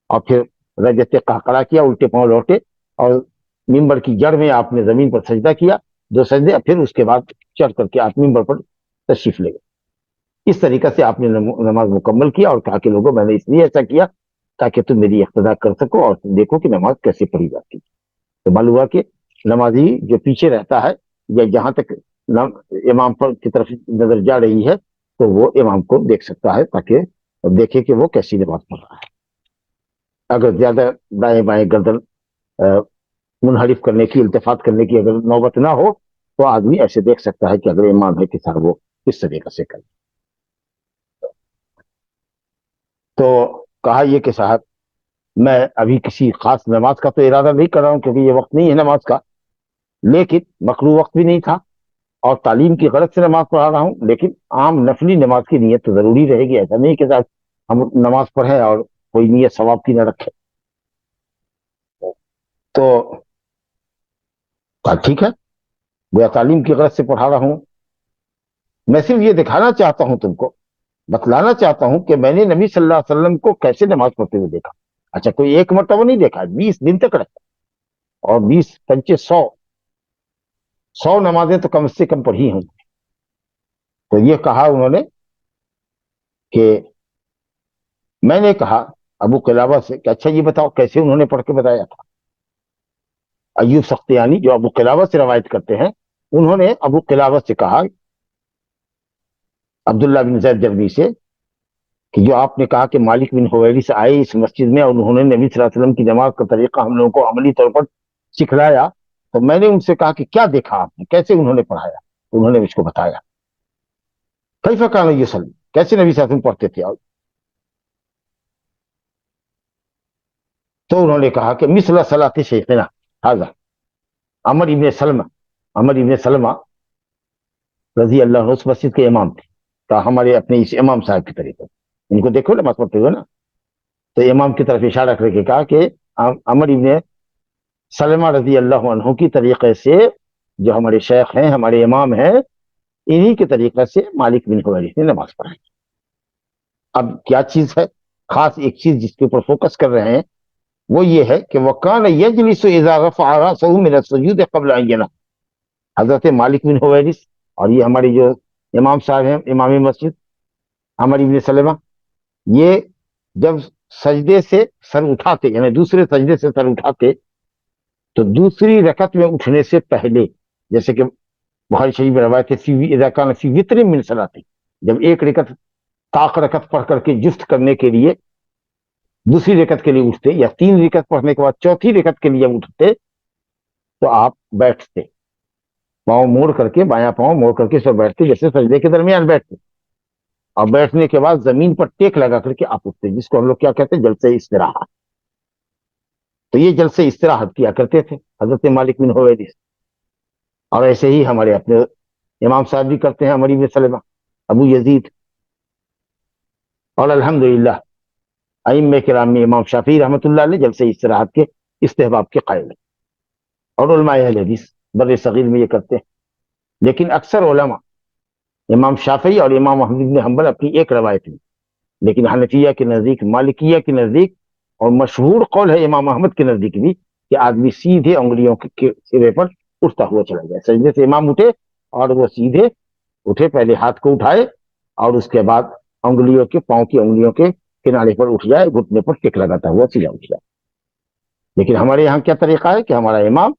اور پھر رجت قہقرہ کیا، الٹے پاؤں لوٹے، اور ممبر کی جڑ میں آپ نے زمین پر سجدہ کیا، 2 سجدے، پھر اس کے بعد چڑھ کر کے آپ ممبر پر تشریف لے گئے۔ اس طریقہ سے آپ نے نماز مکمل کیا اور کہا کہ لوگوں میں نے اس لیے ایسا کیا تاکہ تم میری اقتداء کر سکو اور دیکھو کہ نماز کیسے پڑھی جاتی ہے۔ تو معلوم ہوا کہ نمازی جو پیچھے رہتا ہے یا جہاں تک امام پر کی طرف نظر جا رہی ہے تو وہ امام کو دیکھ سکتا ہے تاکہ دیکھے کہ وہ کیسی نماز پڑھ رہا ہے۔ اگر زیادہ دائیں بائیں گردن منحرف کرنے کی، التفات کرنے کی اگر نوبت نہ ہو تو آدمی ایسے دیکھ سکتا ہے کہ اگر امام ہے کہ صاحب وہ کس طریقے سے کرے۔ تو کہا یہ کہ صاحب میں ابھی کسی خاص نماز کا تو ارادہ نہیں کر رہا ہوں کیونکہ یہ وقت نہیں ہے نماز کا، لیکن مکروہ وقت بھی نہیں تھا، اور تعلیم کی غرض سے نماز پڑھا رہا ہوں، لیکن عام نفلی نماز کی نیت تو ضروری رہے گی، ایسا نہیں کہ صاحب ہم نماز پڑھیں اور کوئی نیت ثواب کی نہ رکھے۔ تو ٹھیک ہے، گویا تعلیم کی غرض سے پڑھا رہا ہوں، میں صرف یہ دکھانا چاہتا ہوں تم کو، بتلانا چاہتا ہوں کہ میں نے نبی صلی اللہ علیہ وسلم کو کیسے نماز پڑھتے ہوئے دیکھا. اچھا کوئی ایک مرتبہ نہیں دیکھا، 20 دن تک رکھا، اور 20 25 100 نمازیں تو کم سے کم پڑھی ہوں. تو یہ کہا انہوں نے کہ میں نے کہا ابو قلابہ سے کہ اچھا یہ بتاؤ کیسے انہوں نے پڑھ کے بتایا تھا. ایوب سختیانی جو ابو قلابہ سے روایت کرتے ہیں، انہوں نے ابو قلابہ سے کہا عبداللہ بن زید جرمی سے کہ جو آپ نے کہا کہ مالک بن حویرث آئے اس مسجد میں اور انہوں نے نبی صلی اللہ علیہ وسلم کی نماز کا طریقہ ہم لوگوں کو عملی طور پر سکھلایا، تو میں نے ان سے کہا کہ کیا دیکھا آپ نے، کیسے انہوں نے پڑھایا. انہوں نے مجھ کو بتایا کیف کان یصلی، کیسے نبی صلی اللہ علیہ وسلم پڑھتے تھے. تو انہوں نے کہا کہ مثل صلاۃ شیخنا ھذا، عمر ابن سلمہ رضی اللہ عنہ اس مسجد کے امام تھے، تو ہمارے اپنے اس امام صاحب کی طریقے، ان کو دیکھو نماز پڑھتے ہوئے نا. تو امام کی طرف اشارہ کر کے کہا کہ عمر ابن سلمہ رضی اللہ عنہ کی طریقے سے، جو ہمارے شیخ ہیں ہمارے امام ہیں، انہی کے طریقے سے مالک بن حویرث نے نماز پڑھائی. اب کیا چیز ہے خاص، ایک چیز جس کے اوپر فوکس کر رہے ہیں وہ یہ ہے کہ وَكَانَ يَجْلِسُ إِذَا رَفَعَ رَأْسَهُ مِنَ السُّجُودِ قَبْلَ أَن يَنَامَ. حضرت مالک بن حویرث اور یہ ہمارے جو امام صاحب ہیں امام مسجد عمر ابن سلمہ، یہ جب سجدے سے سر اٹھاتے، یعنی دوسرے سجدے سے سر اٹھاتے، تو دوسری رکعت میں اٹھنے سے پہلے، جیسے کہ بخاری شریف میں روایت ہے اذا کان فی وتر من صلاۃ، جب ایک رکعت طاق رکعت پڑھ کر کے جفت کرنے کے لیے دوسری رکعت کے لیے اٹھتے، یا 3 رکعت پڑھنے کے بعد چوتھی رکعت کے لیے اٹھتے، تو آپ بیٹھتے، پاؤں موڑ کر کے، بایاں پاؤں موڑ کر کے سب بیٹھتے جیسے سجدے کے درمیان بیٹھتے، اور بیٹھنے کے بعد زمین پر ٹیک لگا کر کے آپ اٹھتے، جس کو ہم لوگ کیا کہتے ہیں جلسے استراحت. تو یہ جلسے استراحت کیا کرتے تھے حضرت مالک بن حویرث، اور ایسے ہی ہمارے اپنے امام صاحب بھی کرتے ہیں عمر بن سلمہ، ابو یزید، اور الحمدللہ ائمہ کرام میں امام شافعی رحمۃ اللہ علیہ جلسے استراحت کے استحباب کے قائل ہیں، اور علماء اہل حدیث بر صغیر میں یہ کرتے ہیں. لیکن اکثر علماء امام شافعی اور امام احمد بن حنبل اپنی ایک روایت میں، لیکن حنفیہ کے نزدیک، مالکیہ کے نزدیک، اور مشہور قول ہے امام احمد کے نزدیک بھی، کہ آدمی سیدھے انگلیوں کے سرے پر اٹھتا ہوا چلا جائے. سجدے سے امام اٹھے اور وہ سیدھے اٹھے، پہلے ہاتھ کو اٹھائے اور اس کے بعد انگلیوں کے، پاؤں کی انگلیوں کے کنارے پر اٹھ جائے، گھٹنے پر ٹک لگاتا ہوا سیدھا اٹھ جائے. لیکن ہمارے یہاں کیا طریقہ ہے کہ ہمارا امام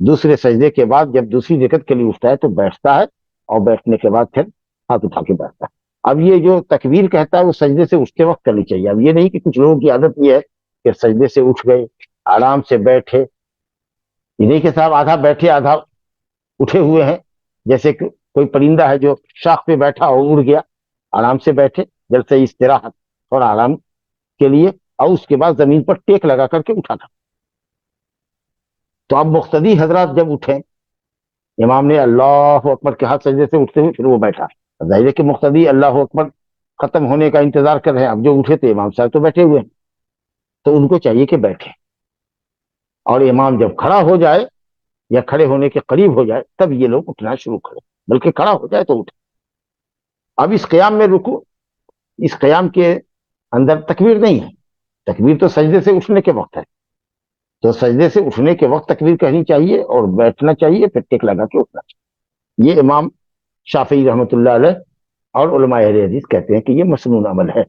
دوسرے سجدے کے بعد جب دوسری رکعت کے لیے اٹھتا ہے تو بیٹھتا ہے، اور بیٹھنے کے بعد پھر ہاتھ اٹھا کے بیٹھتا ہے. اب یہ جو تکبیر کہتا ہے وہ سجدے سے اٹھتے وقت کرنی چاہیے. اب یہ نہیں کہ کچھ لوگوں کی عادت یہ ہے کہ سجدے سے اٹھ گئے، آرام سے بیٹھے، یہ نہیں کہ صاحب آدھا بیٹھے آدھا اٹھے ہوئے ہیں، جیسے کہ کوئی پرندہ ہے جو شاخ پہ بیٹھا اور اڑ گیا. آرام سے بیٹھے جلسے استراحت اور آرام کے لیے، اور اس کے بعد زمین پر ٹیک لگا کر کے اٹھا تھا. تو اب مقتدی حضرات جب اٹھے، امام نے اللہ اکبر کے ہاتھ سجدے سے اٹھتے ہوئے پھر وہ بیٹھا، ظاہر ہے کہ مقتدی اللہ اکبر ختم ہونے کا انتظار کر رہے ہیں. اب جو اٹھے تھے امام صاحب تو بیٹھے ہوئے ہیں، تو ان کو چاہیے کہ بیٹھے، اور امام جب کھڑا ہو جائے یا کھڑے ہونے کے قریب ہو جائے تب یہ لوگ اٹھنا شروع کریں، بلکہ کھڑا ہو جائے تو اٹھے. اب اس قیام میں رکو، اس قیام کے اندر تکبیر نہیں ہے، تکبیر تو سجدے سے اٹھنے کے وقت ہے. تو سجدے سے اٹھنے کے وقت تکبیر کہنی چاہیے اور بیٹھنا چاہیے، پھر ٹیک لگا کے اٹھنا چاہیے. یہ امام شافعی رحمۃ اللہ علیہ اور علماء اہل حدیث کہتے ہیں کہ یہ مسنون عمل ہے،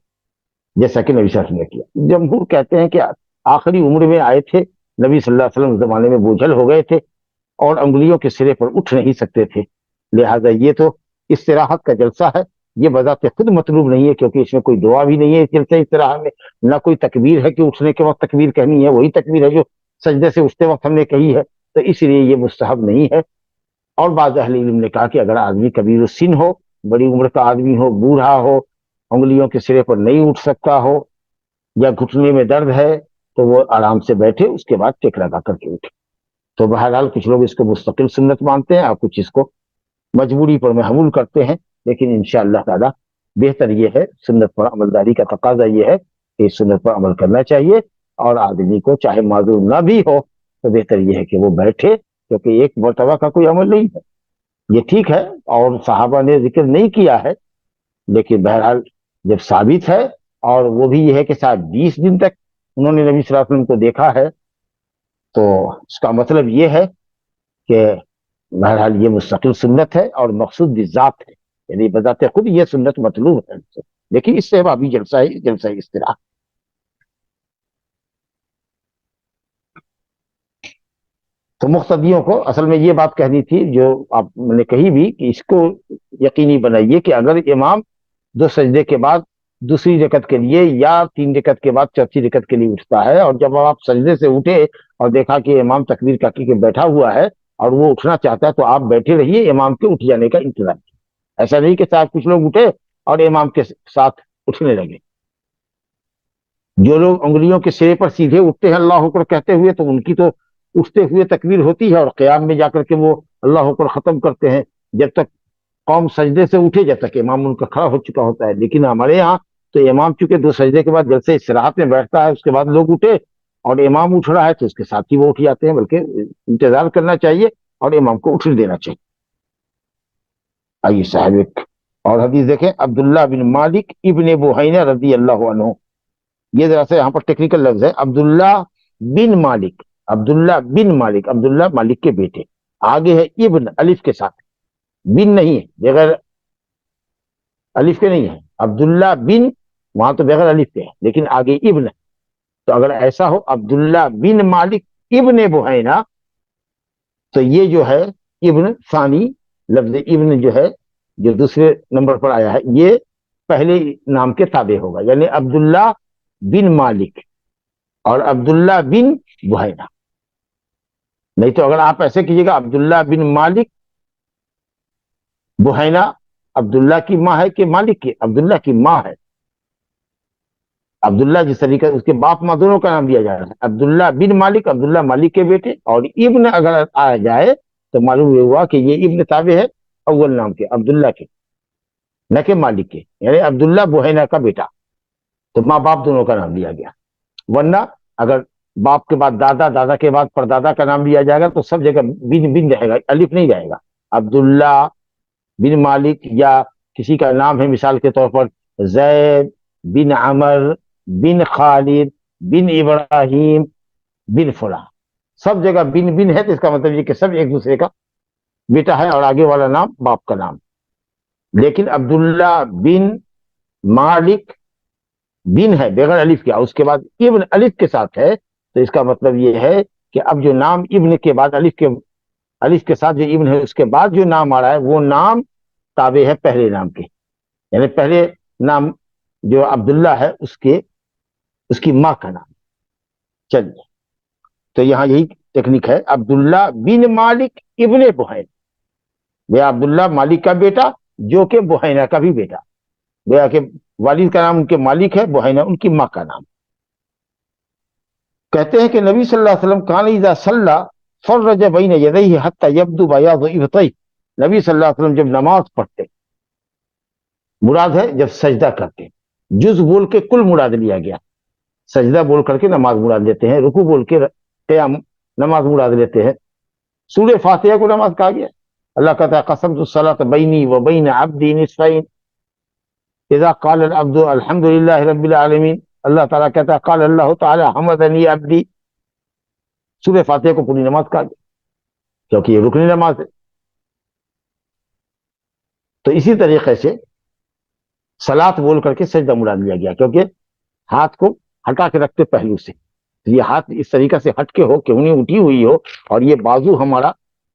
جیسا کہ نبی صلی اللہ علیہ وسلم نے کیا. جمہور کہتے ہیں کہ آخری عمر میں آئے تھے نبی صلی اللہ علیہ وسلم، زمانے میں بوجھل ہو گئے تھے اور انگلیوں کے سرے پر اٹھ نہیں سکتے تھے، لہذا یہ تو استراحت کا جلسہ ہے، یہ بذات خود مطلوب نہیں ہے، کیونکہ اس میں کوئی دعا بھی نہیں ہے اس جلسے استراحت میں، نہ کوئی تکبیر ہے کہ اٹھنے کے وقت تکبیر کہنی ہے، وہی تکبیر ہے جو سجدے سے اٹھتے وقت ہم نے کہی ہے، تو اس لیے یہ مستحب نہیں ہے. اور بعض اہل علم نے کہا کہ اگر آدمی کبیر السن ہو، بڑی عمر کا آدمی ہو، بوڑھا ہو، انگلیوں کے سرے پر نہیں اٹھ سکتا ہو، یا گھٹنے میں درد ہے، تو وہ آرام سے بیٹھے، اس کے بعد ٹیک لگا کر کے اٹھے. تو بہرحال کچھ لوگ اس کو مستقل سنت مانتے ہیں اور کچھ اس کو مجبوری پر محمول کرتے ہیں، لیکن انشاءاللہ تعالی بہتر یہ ہے، سنت پر عملداری کا تقاضا یہ ہے کہ اس سنت پر عمل کرنا چاہیے، اور آدمی کو چاہے معذور نہ بھی ہو تو بہتر یہ ہے کہ وہ بیٹھے، کیونکہ ایک مرتبہ کا کوئی عمل نہیں ہے. یہ ٹھیک ہے اور صحابہ نے ذکر نہیں کیا ہے، لیکن بہرحال جب ثابت ہے، اور وہ بھی یہ ہے کہ شاید 20 دن تک انہوں نے نبی صلی اللہ علیہ وسلم کو دیکھا ہے، تو اس کا مطلب یہ ہے کہ بہرحال یہ مستقل سنت ہے اور مقصود ذات ہے، یعنی بذات خود یہ سنت مطلوب ہے، لیکن اس سے ابھی جلسہ استراحت۔ تو مقتدیوں کو اصل میں یہ بات کہنی تھی جو آپ نے کہی بھی، کہ اس کو یقینی بنائیے کہ اگر امام 2 سجدے کے بعد دوسری رکعت کے لیے یا 3 رکعت کے بعد چوتھی رکعت کے لیے اٹھتا ہے، اور جب آپ سجدے سے اٹھے اور دیکھا کہ امام تکبیر کہہ کے بیٹھا ہوا ہے اور وہ اٹھنا چاہتا ہے، تو آپ بیٹھے رہیے، امام کے اٹھ جانے کا انتظار کیجیے۔ ایسا نہیں کہ صاحب کچھ لوگ اٹھے اور امام کے ساتھ اٹھنے لگے۔ جو لوگ انگلیوں کے سرے پر سیدھے اٹھتے ہیں اللہ اکبر کہتے ہوئے، تو ان کی تو اٹھتے ہوئے تکبیر ہوتی ہے، اور قیام میں جا کر کے وہ اللہ اکبر ختم کرتے ہیں جب تک قوم سجدے سے اٹھے، جب تک امام ان کا کھڑا ہو چکا ہوتا ہے۔ لیکن ہمارے یہاں تو امام چونکہ 2 سجدے کے بعد جلسے استراحت میں بیٹھتا ہے، اس کے بعد لوگ اٹھے اور امام اٹھ رہا ہے تو اس کے ساتھ ہی وہ اٹھ جاتے ہیں، بلکہ انتظار کرنا چاہیے اور امام کو اٹھنے دینا چاہیے۔ آئیے صاحب ایک اور حدیث دیکھیں، عبداللہ بن مالک ابن بحینہ رضی اللہ عنہ۔ یہ ذرا سے یہاں پر ٹیکنیکل لفظ ہے، عبداللہ بن مالک، عبداللہ بن مالک، عبداللہ مالک کے بیٹے، آگے ہے ابن الف کے ساتھ، بن نہیں ہے، بغیر الف کے نہیں ہے، عبداللہ بن وہاں تو بغیر الف کے ہے، لیکن آگے ابن ہے۔ تو اگر ایسا ہو عبداللہ بن مالک ابن بحینہ، تو یہ جو ہے ابن ثانی لفظ ابن جو ہے، جو دوسرے نمبر پر آیا ہے، یہ پہلے نام کے تابع ہوگا، یعنی عبداللہ بن مالک اور عبداللہ بن بحینہ۔ نہیں تو اگر آپ ایسے کیجیے گا عبداللہ بن مالک بحینہ، عبداللہ کی ماں ہے کہ مالک کی؟ عبداللہ کی ماں ہے۔ عبداللہ جس طریقے اس کے باپ ماں دونوں کا نام لیا جا رہا ہے، عبداللہ بن مالک، عبداللہ مالک کے بیٹے، اور ابن اگر آ جائے تو معلوم یہ ہوا کہ یہ ابن تابع ہے اول نام کے، عبداللہ کے، نہ کہ مالک کے، یعنی عبداللہ بحینہ کا بیٹا، تو ماں باپ دونوں کا نام لیا گیا۔ ورنہ اگر باپ کے بعد دادا، دادا کے بعد پردادا کا نام لیا جائے گا تو سب جگہ بن بن رہے گا، الف نہیں رہے گا۔ عبداللہ بن مالک، یا کسی کا نام ہے مثال کے طور پر زید بن عمر بن خالد بن ابراہیم بن فلاں، سب جگہ بن بن ہے، تو اس کا مطلب یہ کہ سب ایک دوسرے کا بیٹا ہے اور آگے والا نام باپ کا نام۔ لیکن عبداللہ بن مالک بن ہے بغیر الف کیا، اس کے بعد ابن الف کے ساتھ ہے، تو اس کا مطلب یہ ہے کہ اب جو نام ابن کے بعد الف کے ساتھ جو ابن ہے، اس کے بعد جو نام آ رہا ہے وہ نام تابع ہے پہلے نام کے، یعنی پہلے نام جو عبداللہ ہے اس کی ماں کا نام۔ چلیے، تو یہاں یہی ٹیکنیک ہے، عبداللہ بن مالک ابن بحینہ، یہ عبداللہ مالک کا بیٹا جو کہ بحینہ کا بھی بیٹا، گویا کہ والد کا نام ان کے مالک ہے، بحینہ ان کی ماں کا نام۔ کہتے ہیں کہ نبی صلی اللہ علیہ وسلم کان اذا صلی فرج بین یدیہ حتی یبدو بیاض ابطیہ، نبی صلی اللہ علیہ وسلم جب نماز پڑھتے، مراد ہے جب سجدہ کرتے، جز بول کے کل مراد لیا گیا، سجدہ بول کر کے نماز مراد لیتے ہیں، رکوع بول کے قیام نماز مراد لیتے ہیں، سورہ فاتحہ کو نماز کہا گیا۔ اللہ کہتا ہے قسمت الصلاۃ بینی و بین عبدی نصفین اذا قال العبد الحمد للہ رب العالمین، اللہ تعالیٰ کہتا ہے قال اللہ تعالی حمدنی عبدی، سورہ فاتحہ کو پوری نماز کہا گیا کیونکہ یہ رکنی نماز ہے۔ تو اسی طریقے سے صلاۃ بول کر کے سجدہ مراد لیا گیا، کیونکہ ہاتھ کو ہٹا کے رکھتے پہلو سے، یہ ہاتھ اس طریقے سے ہٹ کے ہو کہ انہیں اٹھی ہوئی ہو اور یہ بازو ہمارا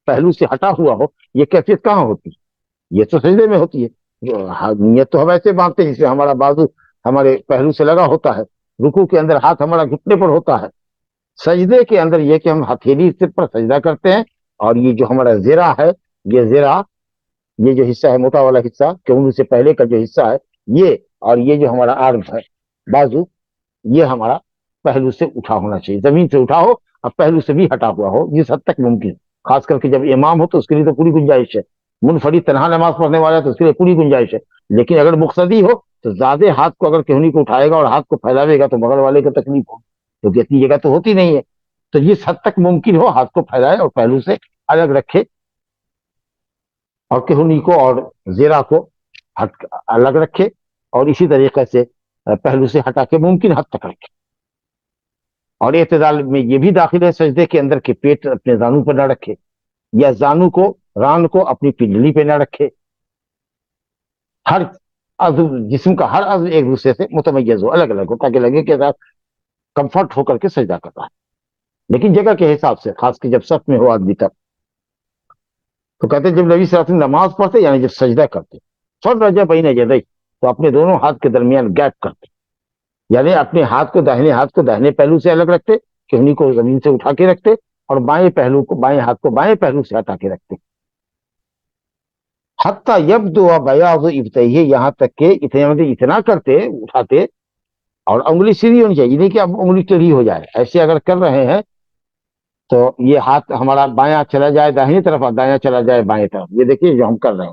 پہلو سے ہٹا ہوا ہو، یہ کیفیت کہاں ہوتی ہے؟ یہ تو سجدے میں ہوتی ہے۔ نیت تو ہم ایسے باندھتے ہیں جسے ہمارا بازو ہمارے پہلو سے لگا ہوتا ہے، رکوع کے اندر ہاتھ ہمارا گھٹنے پر ہوتا ہے، سجدے کے اندر یہ کہ ہم ہتھیلی سے پر سجدہ کرتے ہیں، اور یہ جو ہمارا زرہ ہے، یہ زرہ، یہ جو حصہ ہے موٹا والا حصہ کہوں سے پہلے کا جو حصہ ہے یہ، اور یہ جو ہمارا آرم ہے بازو، یہ ہمارا پہلو سے اٹھا ہونا چاہیے، زمین سے اٹھا ہو اور پہلو سے بھی ہٹا ہوا ہو جس حد تک ممکن، خاص کر کے جب امام ہو تو اس کے لیے تو پوری گنجائش ہے، منفرد تنہا نماز پڑھنے والا ہے تو اس کے لیے پوری گنجائش ہے، لیکن اگر مقتدی ہو تو زیادہ ہاتھ کو اگر کہنی کو اٹھائے گا اور ہاتھ کو پھیلاوے گا تو بغل والے کو تکلیف ہو، کیونکہ اتنی جگہ تو ہوتی نہیں ہے، تو جس حد تک ممکن ہو ہاتھ کو پھیلائے اور پہلو سے الگ رکھے۔ اور کہنی کو اور زیرہ کو الگ رکھے اور اسی طریقے سے پہلو سے ہٹا کے ممکن حد تک رکھے. اور اعتدال میں یہ بھی داخل ہے سجدے کے اندر کہ پیٹ اپنے زانو پر نہ رکھے یا زانو کو ران کو اپنی پنڈلی پہ نہ رکھے. ہر عضو جسم کا ہر عضو ایک دوسرے سے متمیز ہو، الگ الگ ہو، تاکہ لگے کہ کمفرٹ ہو کر کے سجدہ کر رہا ہے، لیکن جگہ کے حساب سے، خاص کہ جب صف میں ہو آدمی تب. تو کہتے ہیں جب نبی صلی اللہ علیہ وسلم نماز پڑھتے یعنی جب سجدہ کرتے فرج بین یدیہ، تو اپنے دونوں ہاتھ کے درمیان گیپ کرتے، یعنی اپنے ہاتھ کو داہنے پہلو سے الگ رکھتے، کہنی کو زمین سے اٹھا کے رکھتے، اور بائیں ہاتھ کو بائیں پہلو سے ہٹا کے رکھتے. حتیٰ یبدو بیاض ابطیہ، یہاں تک کہ اتنا کرتے، اٹھاتے، اور انگلی سیدھی ہونی چاہیے، نہیں کہ اب انگلی ٹیڑھی ہو جائے. ایسے اگر کر رہے ہیں تو یہ ہاتھ ہمارا بایاں چلا جائے داہنی طرف اور دایاں چلا جائے بائیں طرف. یہ دیکھیے جو ہم کر رہے ہیں،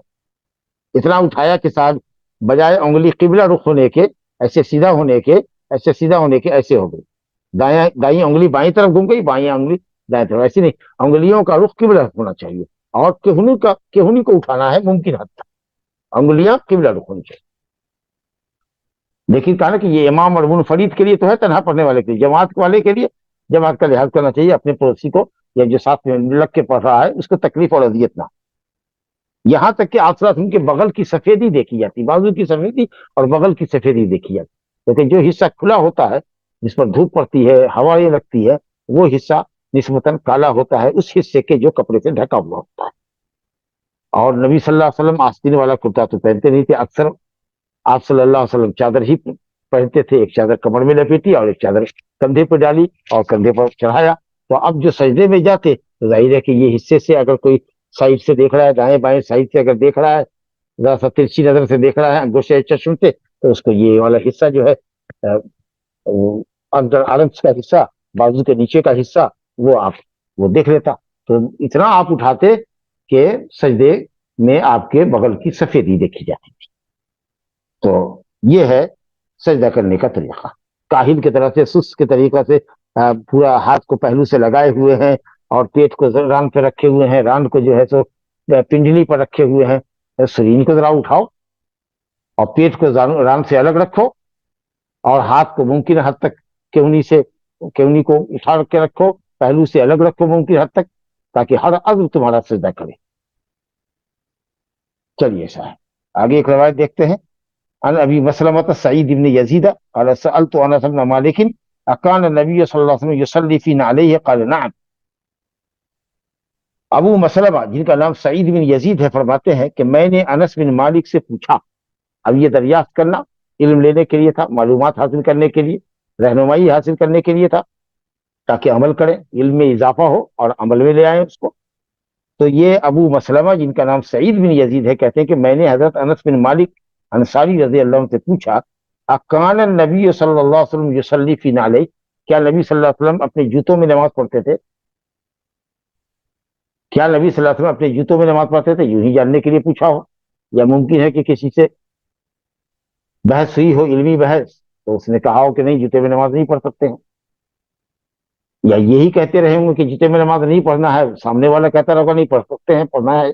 اتنا اٹھایا کہ ساتھ بجائے انگلی قبلہ رخ ہونے کے، ایسے سیدھا ہونے کے، ایسے ہو گئی. دائیں انگلی بائیں طرف گھوم گئی، بائیں انگلی دائیں طرف. ایسی نہیں، انگلیوں کا رخ قبلہ رخ ہونا چاہیے، اور کہنی کو اٹھانا ہے ممکن حد تک، انگلیاں قبلہ رخ ہونی چاہیے. لیکن کہا نا کہ یہ امام اور منفرد کے لیے تو ہے، تنہا پڑھنے والے کے لیے. جماعت والے کے لیے جماعت کا لحاظ کرنا چاہیے، اپنے پڑوسی کو یا جو ساتھ میں لگ کے پڑھ رہا ہے اس کو تکلیف اور اذیت نہ. یہاں تک کہ آپ صلی اللہ علیہ وسلم کے بغل کی سفیدی دیکھی جاتی، بازو کی سفیدی اور بغل کی سفیدی دیکھی جاتی، کیونکہ جو حصہ کھلا ہوتا ہے جس پر دھوپ پڑتی ہے، ہوائیں لگتی ہے، وہ حصہ نسبتاً کالا ہوتا ہے اس حصے کے جو کپڑے سے ڈھکا ہوا ہوتا ہے. اور نبی صلی اللہ علیہ وسلم آستین والا کرتا تو پہنتے نہیں تھے، اکثر آپ صلی اللہ علیہ وسلم چادر ہی پہنتے تھے. ایک چادر کمر میں لپیٹی اور ایک چادر کندھے پہ ڈالی اور کندھے پر چڑھایا. تو اب جو سجدے میں جاتے تو ظاہر ہے کہ یہ حصے سے اگر کوئی سائڈ سے دیکھ رہا ہے، دائیں بائیں سائڈ سے اگر دیکھ رہا ہے، ذرا سا ترچھی نظر سے دیکھ رہا ہے انگوشے چشم سے، تو اس کو یہ والا حصہ جو ہے انڈر آرمس کا حصہ، بازو کے نیچے کا حصہ، وہ دیکھ لیتا. تو اتنا آپ اٹھاتے کہ سجدے میں آپ کے بغل کی سفیدی دیکھی جاتی تھی. تو یہ ہے سجدہ کرنے کا طریقہ. کاہل کی طرح سے، سست کے طریقہ سے پورا ہاتھ کو پہلو سے لگائے ہوئے ہیں اور پیٹ کو ران پہ رکھے ہوئے ہیں، ران کو جو ہے سو پنڈلی پر رکھے ہوئے ہیں. سرین کو ذرا اٹھاؤ اور پیٹ کو ران سے الگ رکھو، اور ہاتھ کو ممکن حد تک کہنی کو اٹھا کے رکھو، پہلو سے الگ رکھو ممکن حد تک، تاکہ ہر عضو تمہارا سجدہ کرے. چلیے صاحب آگے ایک روایت دیکھتے ہیں. عن ابی مسلمۃ سعید بن یزید قال سألت انس بن مالک اکان النبی صلی اللہ علیہ وسلم یصلی فی نعلیہ قال نعم. ابو مسلمہ جن کا نام سعید بن یزید ہے فرماتے ہیں کہ میں نے انس بن مالک سے پوچھا. اب یہ دریافت کرنا علم لینے کے لیے تھا، معلومات حاصل کرنے کے لیے، رہنمائی حاصل کرنے کے لیے تھا، تاکہ عمل کریں، علم میں اضافہ ہو اور عمل میں لے آئیں اس کو. تو یہ ابو مسلمہ جن کا نام سعید بن یزید ہے کہتے ہیں کہ میں نے حضرت انس بن مالک انصاری رضی اللہ عنہ سے پوچھا اکان النبی صلی اللہ علیہ وسلم یصلی فی نعلیہ، کیا نبی صلی اللہ علیہ وسلم اپنے جوتوں میں نماز پڑھتے تھے؟ کیا نبی صلی اللہ علیہ وسلم اپنے جوتوں میں نماز پڑھتے تھے؟ یوں ہی جاننے کے لیے پوچھا ہو، یا ممکن ہے کہ کسی سے بحث ہوئی ہو، علمی بحث، تو اس نے کہا ہو کہ نہیں جوتے میں نماز نہیں پڑھ سکتے ہیں، یا یہی کہتے رہے ہوں گے کہ جوتے میں نماز نہیں پڑھنا ہے، سامنے والا کہتا رہا نہیں پڑھ سکتے ہیں، پڑھنا ہے.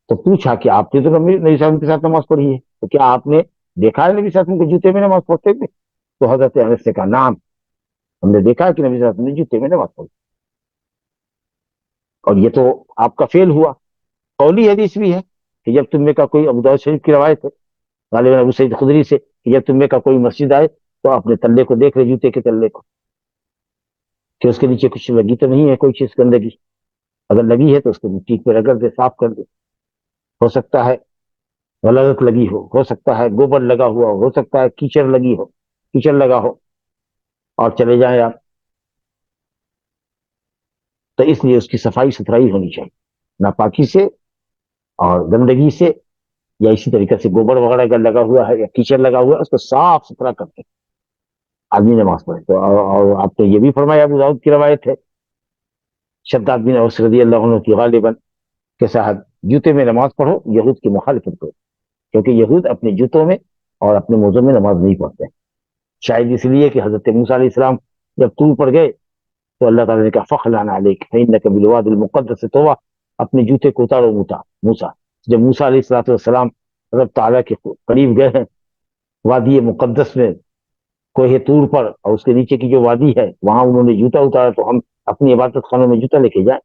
تو پوچھا کہ آپ نے تو نبی صلی اللہ علیہ وسلم کے ساتھ نماز پڑھی ہے، تو کیا آپ نے دیکھا ہے نبی صلی اللہ علیہ وسلم کے جوتے میں نماز پڑھتے تھے؟ تو حضرت انس سے کہا نعم، ہم نے دیکھا کہ نبی صلی اللہ علیہ وسلم نے جوتے میں نماز پڑھی. اور یہ تو آپ کا فعل ہوا. قولی حدیث بھی ہے کہ جب تم میں کا کوئی، ابو داؤد شریف کی روایت ہے غالباً ابو سعید خدری سے، کہ جب تم میں کا کوئی مسجد آئے تو اپنے تلے کو دیکھ لے، جوتے کے تلے کو، کہ اس کے نیچے کچھ لگی تو نہیں ہے کوئی چیز گندگی. اگر لگی ہے تو اس کو مٹی پہ رگڑ دے، صاف کر دے. ہو سکتا ہے غلط لگی ہو سکتا ہے گوبر لگا ہوا ہو سکتا ہے کیچڑ لگی ہو، کیچڑ لگا ہو، اور چلے جائیں آپ. تو اس لیے اس کی صفائی ستھرائی ہونی چاہیے، ناپاکی سے اور گندگی سے، یا اسی طریقے سے گوبر وغیرہ اگر لگا ہوا ہے یا کیچڑ لگا ہوا ہے اس کو صاف ستھرا کر کے آدمی نماز پڑھے. تو اور آپ نے یہ بھی فرمایا، ابو داؤد کی روایت ہے شداد بن اوس رضی اللہ عنہ کی غالباً کہ صاحب جوتے میں نماز پڑھو، یہود کی مخالفت کرو، کیونکہ یہود اپنے جوتوں میں اور اپنے موزوں میں نماز نہیں پڑھتے. شاید اس لیے کہ حضرت موسیٰ علیہ السلام جب طور پر گئے تو اللہ تعالیٰ نے کہا فخلعن علیک فإنک بالوادی المقدس طویٰ، اپنے جوتے کو اتارو موتا، موسیٰ، جب موسیٰ علیہ السلام رب تعالیٰ کے قریب گئے ہیں وادی مقدس میں کوہ طور پر، اور اس کے نیچے کی جو وادی ہے وہاں انہوں نے جوتا اتارا تو ہم اپنی عبادت خانوں میں جوتا لے کے جائیں،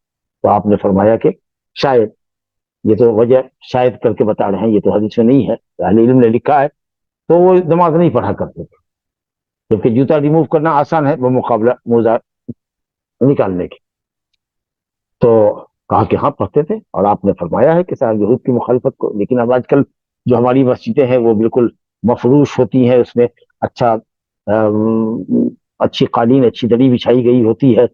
تو آپ نے فرمایا کہ شاید، یہ تو وجہ شاید کر کے بتا رہے ہیں، یہ تو حدیث میں نہیں ہے، اہل علم نے لکھا ہے، تو وہ نماز نہیں پڑھا کرتے تھے، جبکہ جوتا ریموو کرنا آسان ہے بمقابلہ موزہ نکالنے کے، تو کہا کہ ہاں پڑھتے تھے، اور آپ نے فرمایا ہے کہ صاحب یہود کی مخالفت کو، لیکن اب آج کل جو ہماری مسجدیں ہیں وہ بالکل مفروش ہوتی ہیں، اس میں اچھا اچھی قالین، اچھی دری بچھائی گئی ہوتی ہے،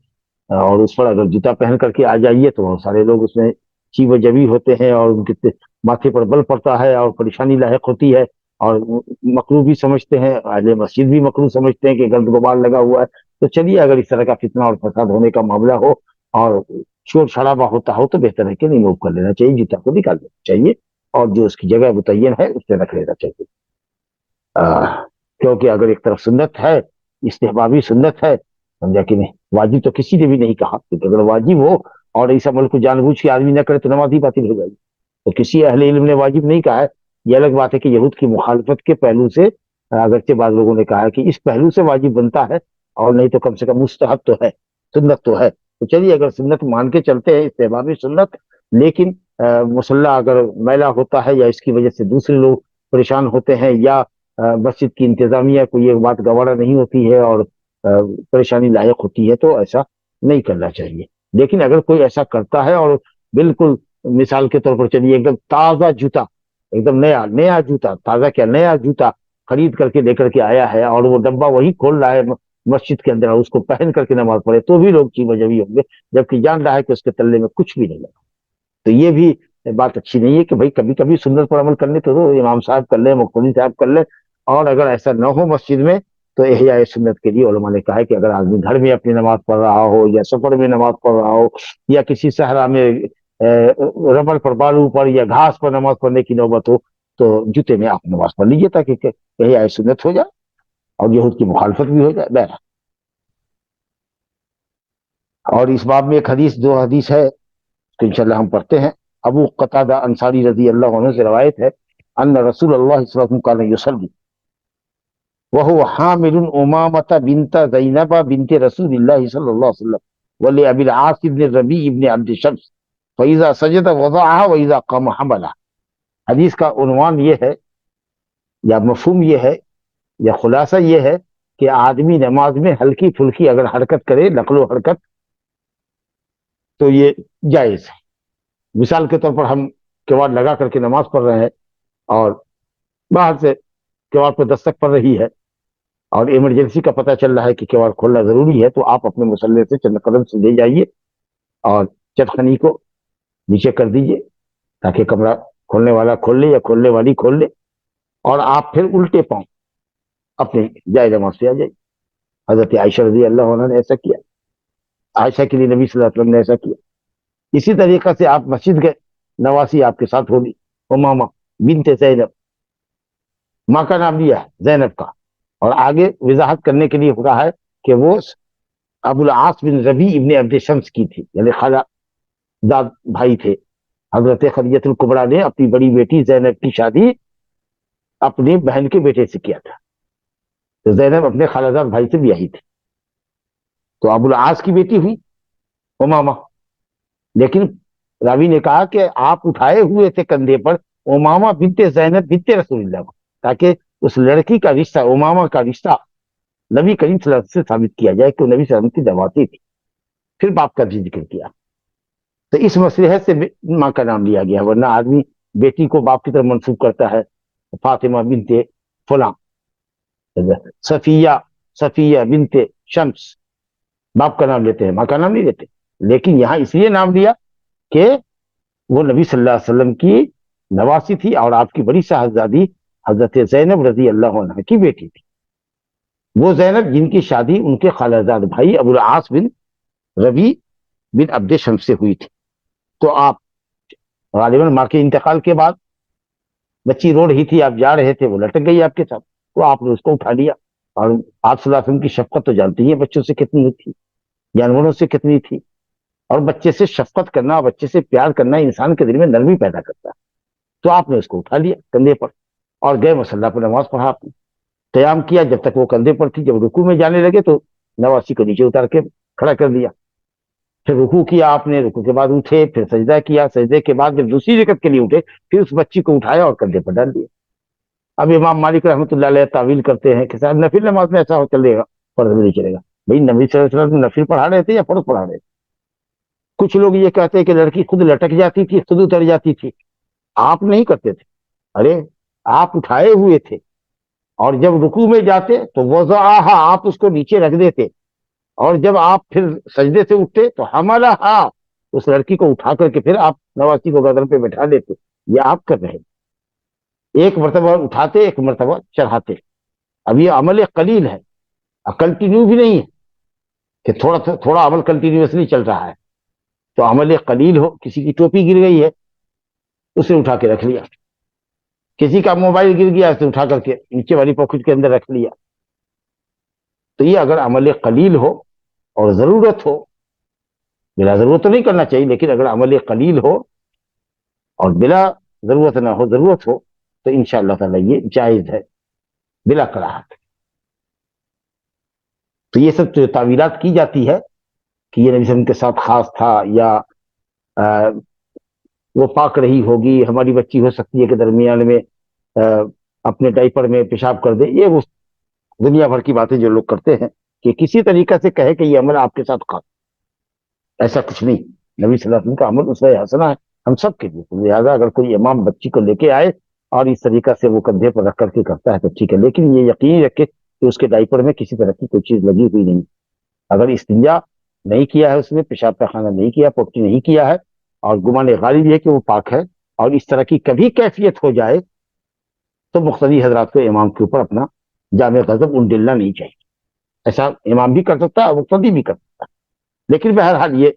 اور اس پر اگر جوتا پہن کر کے آ جائیے تو بہت سارے لوگ اس میں چیو جبی ہوتے ہیں، اور ان کے ماتھے پر بل پڑتا ہے اور پریشانی لاحق ہوتی ہے، اور مکروہ بھی سمجھتے ہیں، اہل مسجد بھی مکروہ سمجھتے ہیں کہ گرد غبار لگا ہوا ہے، تو چلیے اگر اس طرح کا فتنہ اور فساد ہونے کا معاملہ ہو اور شور شرابہ ہوتا ہو تو بہتر ہے کہ ریموو کر لینا چاہیے، جوتا کو نکال دینا چاہیے، اور جو اس کی جگہ متعین ہے اس پہ رکھ لینا چاہیے، کیونکہ اگر ایک طرف سنت ہے، استحبابی سنت ہے، سمجھا کہ نہیں، واجب تو کسی نے بھی نہیں کہا، کیونکہ اگر واجب ہو اور اس عمل کو جان بوجھ کے آدمی نہ کرے تو نماز ہی باطل ہو جائے گی، تو کسی اہل علم نے واجب نہیں کہا ہے، یہ الگ بات ہے کہ یہود کی مخالفت کے پہلو سے اگرچہ بعض لوگوں نے کہا ہے کہ اس پہلو سے واجب بنتا ہے، اور نہیں تو کم سے کم مستحب تو ہے، سنت تو ہے، تو چلیے اگر سنت مان کے چلتے ہیں، استحبابی سنت، لیکن مصلی اگر میلا ہوتا ہے یا اس کی وجہ سے دوسرے لوگ پریشان ہوتے ہیں، یا مسجد کی انتظامیہ کو یہ بات گوارا نہیں ہوتی ہے اور پریشانی لاحق ہوتی ہے، تو ایسا نہیں کرنا چاہیے، لیکن اگر کوئی ایسا کرتا ہے اور بالکل مثال کے طور پر چلیے ایک دم تازہ جوتا، ایک دم نیا نیا جوتا، تازہ کیا نیا جوتا خرید کر کے لے کر کے آیا ہے اور وہ ڈبہ وہی کھول رہا ہے مسجد کے اندر اور اس کو پہن کر کے نماز پڑھے، تو بھی لوگ چیو جبی ہوں گے، جبکہ جان رہا ہے کہ اس کے تلے میں کچھ بھی نہیں لگا، تو یہ بھی بات اچھی نہیں ہے کہ بھائی کبھی کبھی سنت پر عمل کرنے تو دو، امام صاحب کر لیں، مقتدی صاحب کر لیں، اور اگر ایسا نہ ہو مسجد میں تو احیاء سنت کے لیے علماء نے کہا ہے کہ اگر آدمی گھر میں اپنی نماز پڑھ رہا ہو یا سفر میں نماز پڑھ رہا ہو یا کسی صحرا میں ربڑ پر، بالو پر یا گھاس پر نماز پڑھنے کی نوبت ہو تو جوتے میں آپ نماز پڑھ لیجیے تاکہ احیاء سنت ہو جائے اور یہود کی مخالفت بھی ہو جائے، بہرحال۔ اور اس باب میں ایک حدیث، دو حدیث ہے تو انشاءاللہ ہم پڑھتے ہیں۔ ابو قتادہ انصاری رضی اللہ عنہ سے روایت ہے، ان رسول اللہ صلی اللہ علیہ وسلم کان یصلی وهو حامل امامة بنت زینب بنت رسول اللہ صلی اللہ علیہ وسلم ولأبی العاص بن الربیع بن عبد شمس فإذا سجد وضعها وإذا قام حملها۔ حدیث کا عنوان یہ ہے یا مفہوم یہ ہے یا خلاصہ یہ ہے کہ آدمی نماز میں ہلکی پھلکی اگر حرکت کرے، نقل و حرکت، تو یہ جائز ہے۔ مثال کے طور پر ہم کیوڑ لگا کر کے نماز پڑھ رہے ہیں اور باہر سے کیوڑ پر دستک پڑ رہی ہے اور ایمرجنسی کا پتہ چل رہا ہے کہ کیوڑ کھولنا ضروری ہے، تو آپ اپنے مصلی سے چند قدم سے لے جائیے اور چٹخنی کو نیچے کر دیجئے تاکہ کمرہ کھولنے والا کھول لے یا کھولنے والی کھول لے، اور آپ پھر الٹے پاؤں اپنے جائے نماز سے آ جائیے۔ حضرت عائشہ رضی اللہ عنہ نے ایسا کیا، عائشہ کے لیے نبی صلی اللہ علیہ وسلم نے ایسا کیا۔ اسی طریقہ سے آپ مسجد گئے، نواسی آپ کے ساتھ ہوگی، امامہ بنت زینب، ماں کا نام لیا ہے زینب کا، اور آگے وضاحت کرنے کے لیے کہا ہے کہ وہ ابو العاص بن ربیع ابن عبد شمس کی تھی، یعنی خالہ داد بھائی تھے۔ حضرت خدیجہ الکبریٰ نے اپنی بڑی بیٹی زینب کی شادی اپنی بہن کے بیٹے سے کیا تھا، تو زینب اپنے خالہ داد بھائی سے بیاہی تھی، تو ابو العاص کی بیٹی ہوئی امامہ، لیکن راوی نے کہا کہ آپ اٹھائے ہوئے تھے کندھے پر امامہ بنت زینب بنت رسول اللہ کو، تاکہ اس لڑکی کا رشتہ، امامہ کا رشتہ نبی کریم صلی اللہ علیہ وسلم سے ثابت کیا جائے کہ وہ نبی صلی اللہ علیہ وسلم کی دعواتی تھی۔ پھر باپ کا بھی ذکر کیا، تو اس مصلحت سے ماں کا نام لیا گیا، ورنہ آدمی بیٹی کو باپ کی طرف منسوب کرتا ہے، فاطمہ بنت فلاں، صفیہ بنت شمس، باپ کا نام لیتے ہیں، ماں کا نام نہیں لیتے، لیکن یہاں اس لیے نام لیا کہ وہ نبی صلی اللہ علیہ وسلم کی نواسی تھی اور آپ کی بڑی صاحبزادی حضرت زینب رضی اللہ عنہ کی بیٹی تھی، وہ زینب جن کی شادی ان کے خالہ زاد بھائی ابو العاص بن ربیع بن عبد شمس سے ہوئی تھی۔ تو آپ غالباً ماں کے انتقال کے بعد بچی رو رہی تھی، آپ جا رہے تھے، وہ لٹک گئی آپ کے ساتھ، تو آپ نے اس کو اٹھا لیا، اور آپ صلی اللہ علیہ وسلم کی شفقت تو جانتی ہیں بچوں سے کتنی تھی، جانوروں سے کتنی تھی، اور بچے سے شفقت کرنا، بچے سے پیار کرنا انسان کے دل میں نرمی پیدا کرتا ہے. تو آپ نے اس کو اٹھا لیا کندھے پر اور گئے مصلی پر، نماز پڑھا آپ نے. قیام کیا جب تک وہ کندھے پر تھی، جب رکوع میں جانے لگے تو نواسی کو نیچے اتار کے کھڑا کر دیا. پھر رکوع کیا آپ نے، رکوع کے بعد اٹھے، پھر سجدہ کیا، سجدے کے بعد جب دوسری رکعت کے لیے اٹھے پھر اس بچی کو اٹھایا اور کندھے پر ڈال دیا. اب امام مالک رحمۃ اللہ علیہ تعویل کرتے ہیں کہ صاحب نفل نماز میں ایسا ہو چلے گا، فرض میں نہیں چلے گا. بھائی نبی صلی اللہ علیہ وسلم نفل پڑھا رہے تھے یا فرض پڑھا رہے تھے؟ کچھ لوگ یہ کہتے ہیں کہ لڑکی خود لٹک جاتی تھی، خود اتر جاتی تھی، آپ نہیں کرتے تھے. ارے آپ اٹھائے ہوئے تھے، اور جب رکوع میں جاتے تو وضعہا آپ اس کو نیچے رکھ دیتے، اور جب آپ پھر سجدے سے اٹھتے تو حملہا اس لڑکی کو اٹھا کر کے پھر آپ نواسی کو گردن پہ بٹھا دیتے. یہ آپ کر رہے ہیں، ایک مرتبہ اٹھاتے ایک مرتبہ چڑھاتے. اب یہ عمل قلیل ہے، کنٹینیو بھی نہیں ہے کہ تھوڑا تھوڑا عمل کنٹینیوسلی چل رہا ہے. تو عمل قلیل ہو، کسی کی ٹوپی گر گئی ہے اسے اٹھا کے رکھ لیا، کسی کا موبائل گر گیا اسے اٹھا کر کے نیچے والی پاکٹ کے اندر رکھ لیا. تو یہ اگر عمل قلیل ہو اور ضرورت ہو، بلا ضرورت تو نہیں کرنا چاہیے، لیکن اگر عمل قلیل ہو اور بلا ضرورت نہ ہو، ضرورت ہو، تو انشاءاللہ تعالی یہ جائز ہے بلا کراہت. تو یہ سب جو تعویلات کی جاتی ہے کہ یہ نبی صلی اللہ علیہ وسلم کے ساتھ خاص تھا، یا وہ پاک رہی ہوگی، ہماری بچی ہو سکتی ہے کہ درمیان میں اپنے ڈائپر میں پیشاب کر دے، یہ وہ دنیا بھر کی باتیں جو لوگ کرتے ہیں کہ کسی طریقہ سے کہے کہ یہ عمل آپ کے ساتھ خاص. ایسا کچھ نہیں. نبی صلی اللہ علیہ وسلم کا عمل اسوہ حسنہ ہے ہم سب کے لیے. لہٰذا اگر کوئی امام بچی کو لے کے آئے اور اس طریقہ سے وہ کندھے پر رکھ کر کے کرتا ہے تو ٹھیک ہے، لیکن یہ یقین رکھے کہ اس کے ڈائپر میں کسی طرح کی کوئی چیز لگی ہوئی نہیں. اگر استنجا نہیں کیا ہے، اس نے پیشاب پیخانہ نہیں کیا، پوٹی نہیں کیا ہے، اور گمان غالب یہ کہ وہ پاک ہے، اور اس طرح کی کبھی کیفیت ہو جائے تو مقتدی حضرات کو امام کے اوپر اپنا جامع غضب انڈلنا نہیں چاہیے. ایسا امام بھی کر سکتا ہے، مقتدی بھی کر سکتا ہے. لیکن بہرحال یہ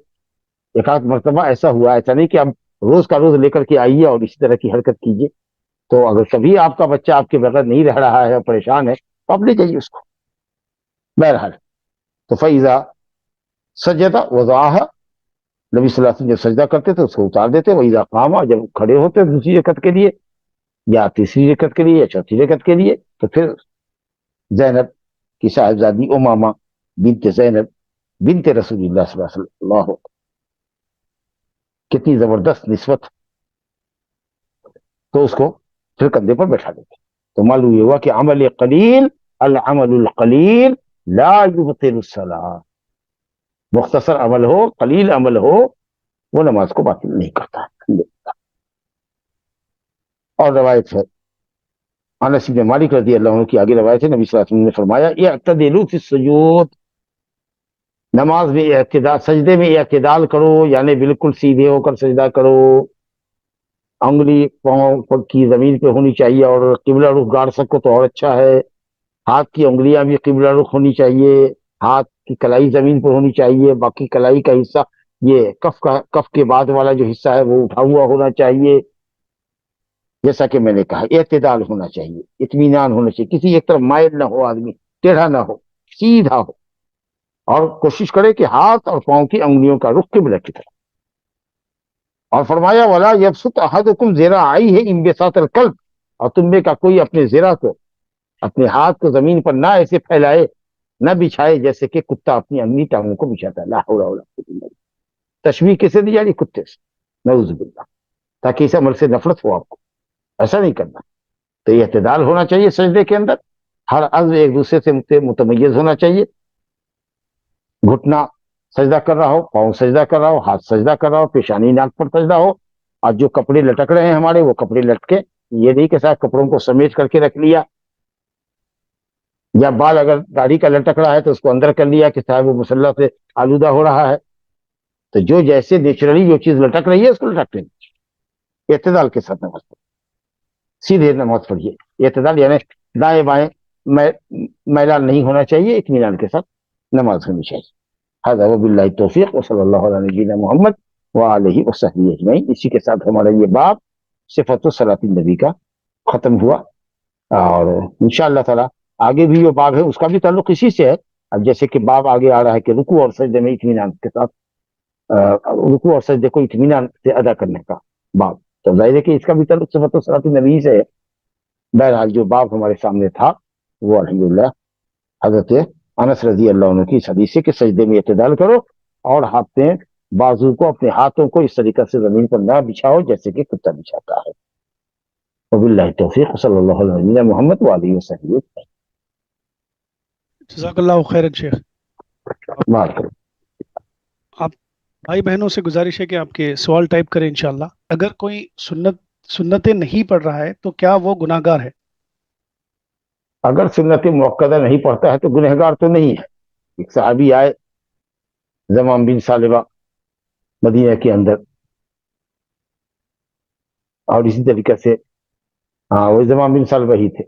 ایک آدھ مرتبہ ایسا ہوا، ایسا نہیں کہ اب روز کا روز لے کر کے آئیے اور اسی طرح کی حرکت کیجیے. تو اگر کبھی آپ کا بچہ آپ کے بغیر نہیں رہ رہا ہے اور پریشان ہے تو آپ لے جائیے اس کو. بہرحال تو فیضا سجدہ وضعہا، نبی صلی اللہ علیہ وسلم جب سجدہ کرتے تھے اس کو اتار دیتے. وَإِذَا قَامَ، جب کھڑے ہوتے دوسری رکعت کے لیے یا تیسری رکعت کے لیے یا چوتھی رکعت کے لیے تو پھر زینب کی صاحبزادی امامہ بنت زینب بنت رسول اللہ صلی اللہ علیہ وسلم، کتنی زبردست نسبت، تو اس کو پھر کندھے پر بیٹھا دیتے. تو معلوم یہ ہوا کہ عمل قلیل، العمل القلیل لا یبطل الصلاۃ. مختصر عمل ہو، قلیل عمل ہو، وہ نماز کو باطل نہیں کرتا. اور روایت ہے انس بن مالک رضی اللہ عنہ کی، آگے روایت ہے، نبی صلی اللہ علیہ وسلم نے فرمایا اعتدلوا فی السجود، نماز میں اعتدال، سجدے میں اعتدال کرو، یعنی بالکل سیدھے ہو کر سجدہ کرو. انگلی پاؤں کی زمین پہ ہونی چاہیے، اور قبلہ رخ گاڑ سکو تو اور اچھا ہے. ہاتھ کی انگلیاں بھی قبلہ رخ ہونی چاہیے، ہاتھ کی کلائی زمین پر ہونی چاہیے، باقی کلائی کا حصہ، یہ کف کے بعد والا جو حصہ ہے وہ اٹھا ہوا ہونا چاہیے. جیسا کہ میں نے کہا اعتدال ہونا چاہیے، اطمینان ہونا چاہیے، کسی ایک طرف مائل نہ ہو، آدمی ٹیڑھا نہ ہو، سیدھا ہو، اور کوشش کرے کہ ہاتھ اور پاؤں کی انگلیوں کا رخ قبلہ کی طرف. اور فرمایا ولا یبسط احدکم ذراعیہ انبساط الکلب، اور تم میں کا کوئی اپنے ذرا کو، اپنے ہاتھ کو زمین پر نہ ایسے پھیلائے، نہ بچھائے جیسے کہ کتا اپنی انگلی ٹانگوں کو بچھاتا ہے. لا حول ولا قوت الا باللہ. تشبیہ کسے دی جا رہی؟ کتے سے، نعوذ باللہ، تاکہ اس عمل سے نفرت ہو آپ کو. ایسا نہیں کرنا. تو یہ اعتدال ہونا چاہیے سجدے کے اندر، ہر عضو ایک دوسرے سے متمیز ہونا چاہیے. گھٹنا سجدہ کر رہا ہو، پاؤں سجدہ کر رہا ہو، ہاتھ سجدہ کر رہا ہو، پیشانی ناک پر سجدہ ہو، اور جو کپڑے لٹک رہے ہیں ہمارے وہ کپڑے لٹکے. یہ نہیں کہ صاحب کپڑوں کو سمیٹ کر کے رکھ لیا، یا بال اگر داڑھی کا لٹک رہا ہے تو اس کو اندر کر لیا کہ صاحب وہ مسلح سے آلودہ ہو رہا ہے. تو جو جیسے نیچرلی جو چیز لٹک رہی ہے اس کو لٹک لیں. اعتدال کے ساتھ نماز پڑھیں، سیدھے نماز پڑھیے. اعتدال یعنی دائیں بائیں میلان نہیں ہونا چاہیے، اطمینان کے ساتھ نماز ہونی چاہیے. هذا وباللہ التوفیق وصلی اللہ علی نبینا محمد وآلہ وصحبہ اجمعین. اسی کے ساتھ ہمارا یہ باب صفت صلاۃ النبی کا ختم ہوا، اور انشاءاللہ تعالی آگے بھی جو باب ہے اس کا بھی تعلق اسی سے ہے. اب جیسے کہ باب آگے آ رہا ہے کہ رکوع اور سجدے میں اطمینان کے ساتھ رکوع اور سجدے کو اطمینان سے ادا کرنے کا باب. تو ظاہر ہے کہ اس کا بھی تعلق صفت و صلاۃ النبی سے ہے. بہرحال جو باب ہمارے سامنے تھا وہ الحمدللہ حضرت انس رضی اللہ عنہ کی اس حدیث سے کہ سجدے میں اعتدال کرو اور اپنے بازو کو اپنے ہاتھوں کو اس طریقے سے زمین پر نہ بچھاؤ جیسے کہ کتا بچھاتا ہے. وباللہ التوفیق صلی اللہ علیہ وسلم محمد وعلیہ وسلم. جزاک اللہ خیر شیخ. بات کرو. آپ بھائی بہنوں سے گزارش ہے کہ آپ کے سوال ٹائپ کریں انشاءاللہ. اگر کوئی سنتیں نہیں پڑھ رہا ہے تو کیا وہ گناہ گار ہے؟ اگر سنت موقدہ نہیں پڑھتا ہے تو گنہگار تو نہیں ہے. ایک صحابی آئے زمام بن سالبہ مدینہ کے اندر اور اسی طریقے سے وہ زمام بن سالبہ ہی تھے.